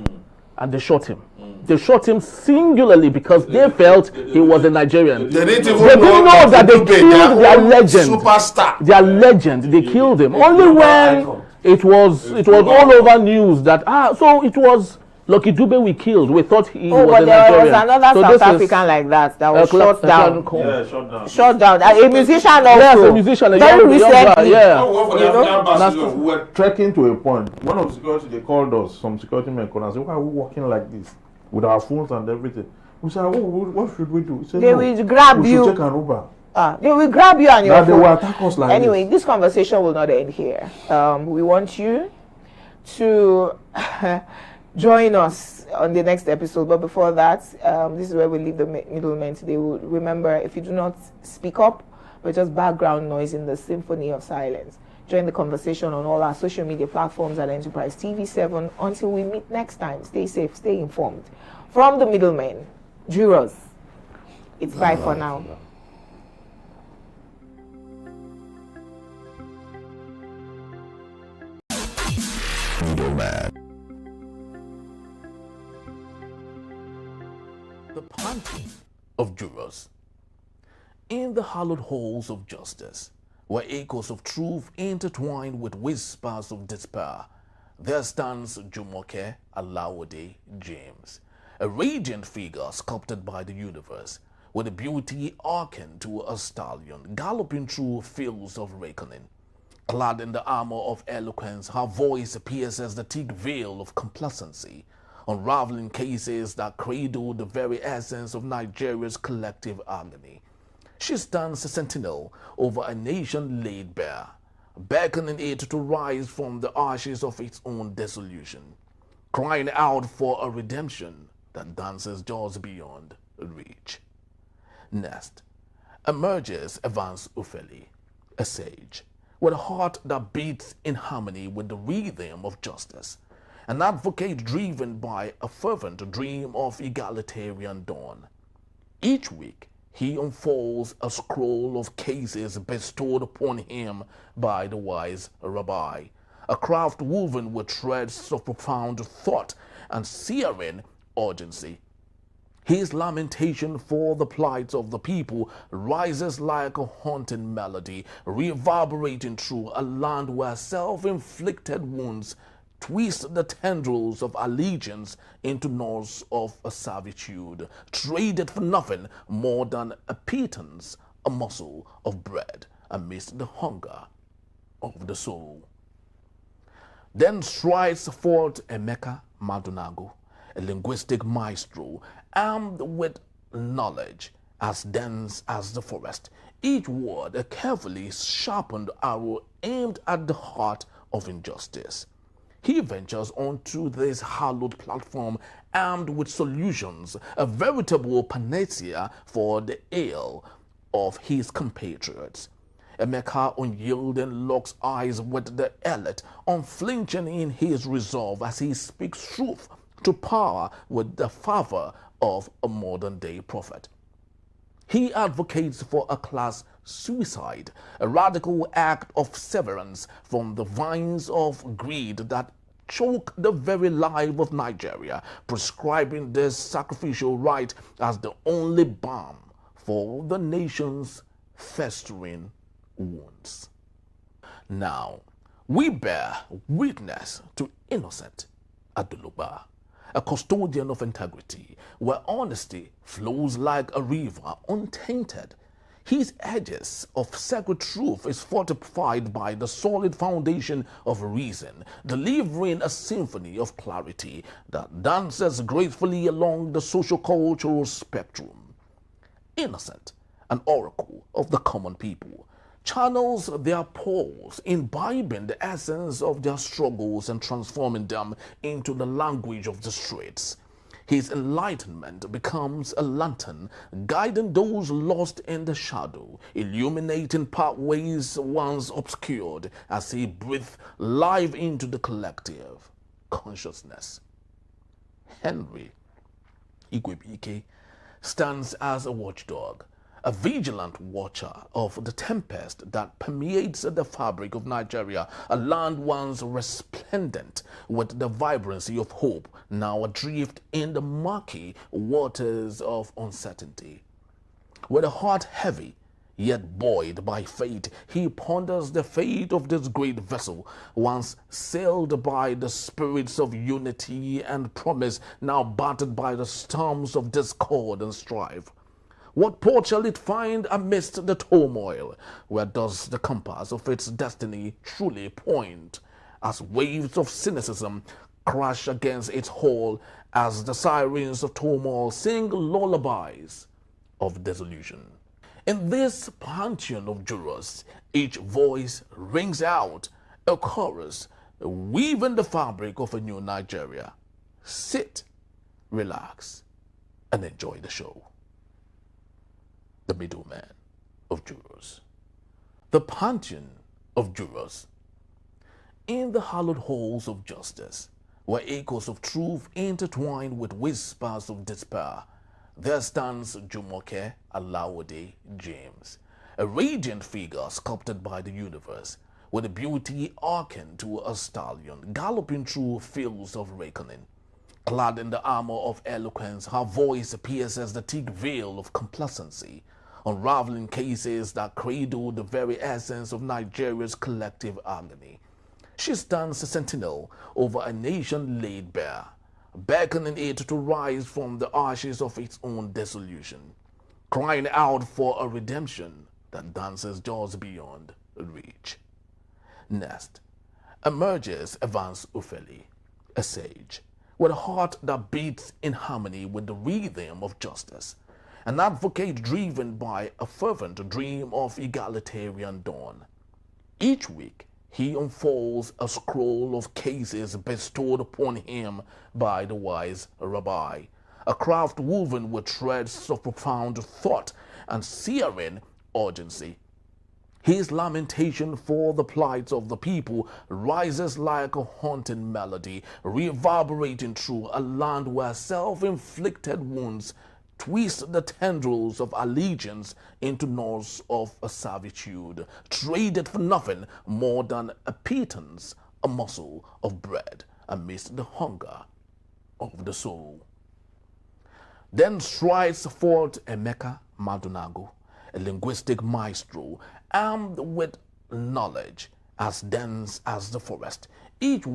and they shot him. They shot him singularly because they felt he was a Nigerian. They didn't know that they killed their legend. Superstar. Their legend. They killed him. Only when it was all over news that so it was Lucky Dube we killed. We thought he was a Nigerian. There was another South African like that was shot down. Yeah, shot down. Shot down. A musician also. Yes, a musician. A very recently. Yeah. We were trekking to a point. One of the security, they called us, some security men called us and said, why are we walking like this? With our phones and everything. We said, what should we do? He said, they will grab we you. should take an Uber. They will grab you and your phone. They will attack us like anyway, this conversation will not end here. We want you to join us on the next episode. But before that, this is where we leave the middlemen today. We'll remember, if you do not speak up, we're just background noise in the symphony of silence. Join the conversation on all our social media platforms at Enterprise TV7. Until we meet next time, stay safe, stay informed. From the middlemen, Jurors, it's bye for now. The panting of jurors. In the hallowed halls of justice, where echoes of truth intertwine with whispers of despair, there stands Jumoke Alawode James, a radiant figure sculpted by the universe, with a beauty akin to a stallion galloping through fields of reckoning. Clad in the armor of eloquence, her voice pierces the thick veil of complacency, unraveling cases that cradle the very essence of Nigeria's collective agony. She stands a sentinel over a nation laid bare, beckoning it to rise from the ashes of its own dissolution, crying out for a redemption that dances just beyond reach. Next emerges Evans Ufeli, a sage, with a heart that beats in harmony with the rhythm of justice, an advocate driven by a fervent dream of egalitarian dawn. Each week, he unfolds a scroll of cases bestowed upon him by the wise rabbi, a craft woven with threads of profound thought and searing urgency. His lamentation for the plight of the people rises like a haunting melody, reverberating through a land where self-inflicted wounds twist the tendrils of allegiance into knots of a servitude, traded for nothing more than a pittance, a morsel of bread amidst the hunger of the soul. Then strides forth Emeka Madunagu, a linguistic maestro, armed with knowledge as dense as the forest, each word a carefully sharpened arrow aimed at the heart of injustice. He ventures onto this hallowed platform armed with solutions, a veritable panacea for the ail of his compatriots. Emeka unyielding locks eyes with the elite, unflinching in his resolve as he speaks truth to power with the fervor of a modern-day prophet. He advocates for a class suicide, a radical act of severance from the vines of greed that choke the very life of Nigeria, prescribing this sacrificial rite as the only balm for the nation's festering wounds. Now, we bear witness to Innocent Adulugba, a custodian of integrity, where honesty flows like a river untainted. His edges of sacred truth is fortified by the solid foundation of reason, delivering a symphony of clarity that dances gracefully along the socio-cultural spectrum. Innocent, an oracle of the common people, channels their pulse, imbibing the essence of their struggles and transforming them into the language of the streets. His enlightenment becomes a lantern, guiding those lost in the shadow, illuminating pathways once obscured as he breathes life into the collective consciousness. Henry Igwebike stands as a watchdog, a vigilant watcher of the tempest that permeates the fabric of Nigeria, a land once resplendent with the vibrancy of hope, now adrift in the murky waters of uncertainty. With a heart heavy, yet buoyed by fate, he ponders the fate of this great vessel, once sailed by the spirits of unity and promise, now battered by the storms of discord and strife. What port shall it find amidst the turmoil? Where does the compass of its destiny truly point? As waves of cynicism crash against its hull, as the sirens of turmoil sing lullabies of disillusion. In this pantheon of jurors, each voice rings out a chorus, weaving the fabric of a new Nigeria. Sit, relax, and enjoy the show. The Middlemen of Jurors. The pantheon of jurors. In the hallowed halls of justice, where echoes of truth intertwine with whispers of despair, there stands Jumoke Alawode James, a radiant figure sculpted by the universe, with a beauty akin to a stallion galloping through fields of reckoning. Clad in the armor of eloquence, her voice pierces the thick veil of complacency, unraveling cases that cradle the very essence of Nigeria's collective agony. She stands a sentinel over a nation laid bare, beckoning it to rise from the ashes of its own dissolution, crying out for a redemption that dances just beyond reach. Next emerges Evans Ufeli, a sage, with a heart that beats in harmony with the rhythm of justice, an advocate driven by a fervent dream of egalitarian dawn. Each week, he unfolds a scroll of cases bestowed upon him by the wise rabbi, a craft woven with threads of profound thought and searing urgency. His lamentation for the plight of the people rises like a haunting melody, reverberating through a land where self-inflicted wounds twist the tendrils of allegiance into knots of a servitude, traded for nothing more than a pittance, a morsel of bread amidst the hunger of the soul. Then strides forth Emeka Madunagu, a linguistic maestro, armed with knowledge as dense as the forest, each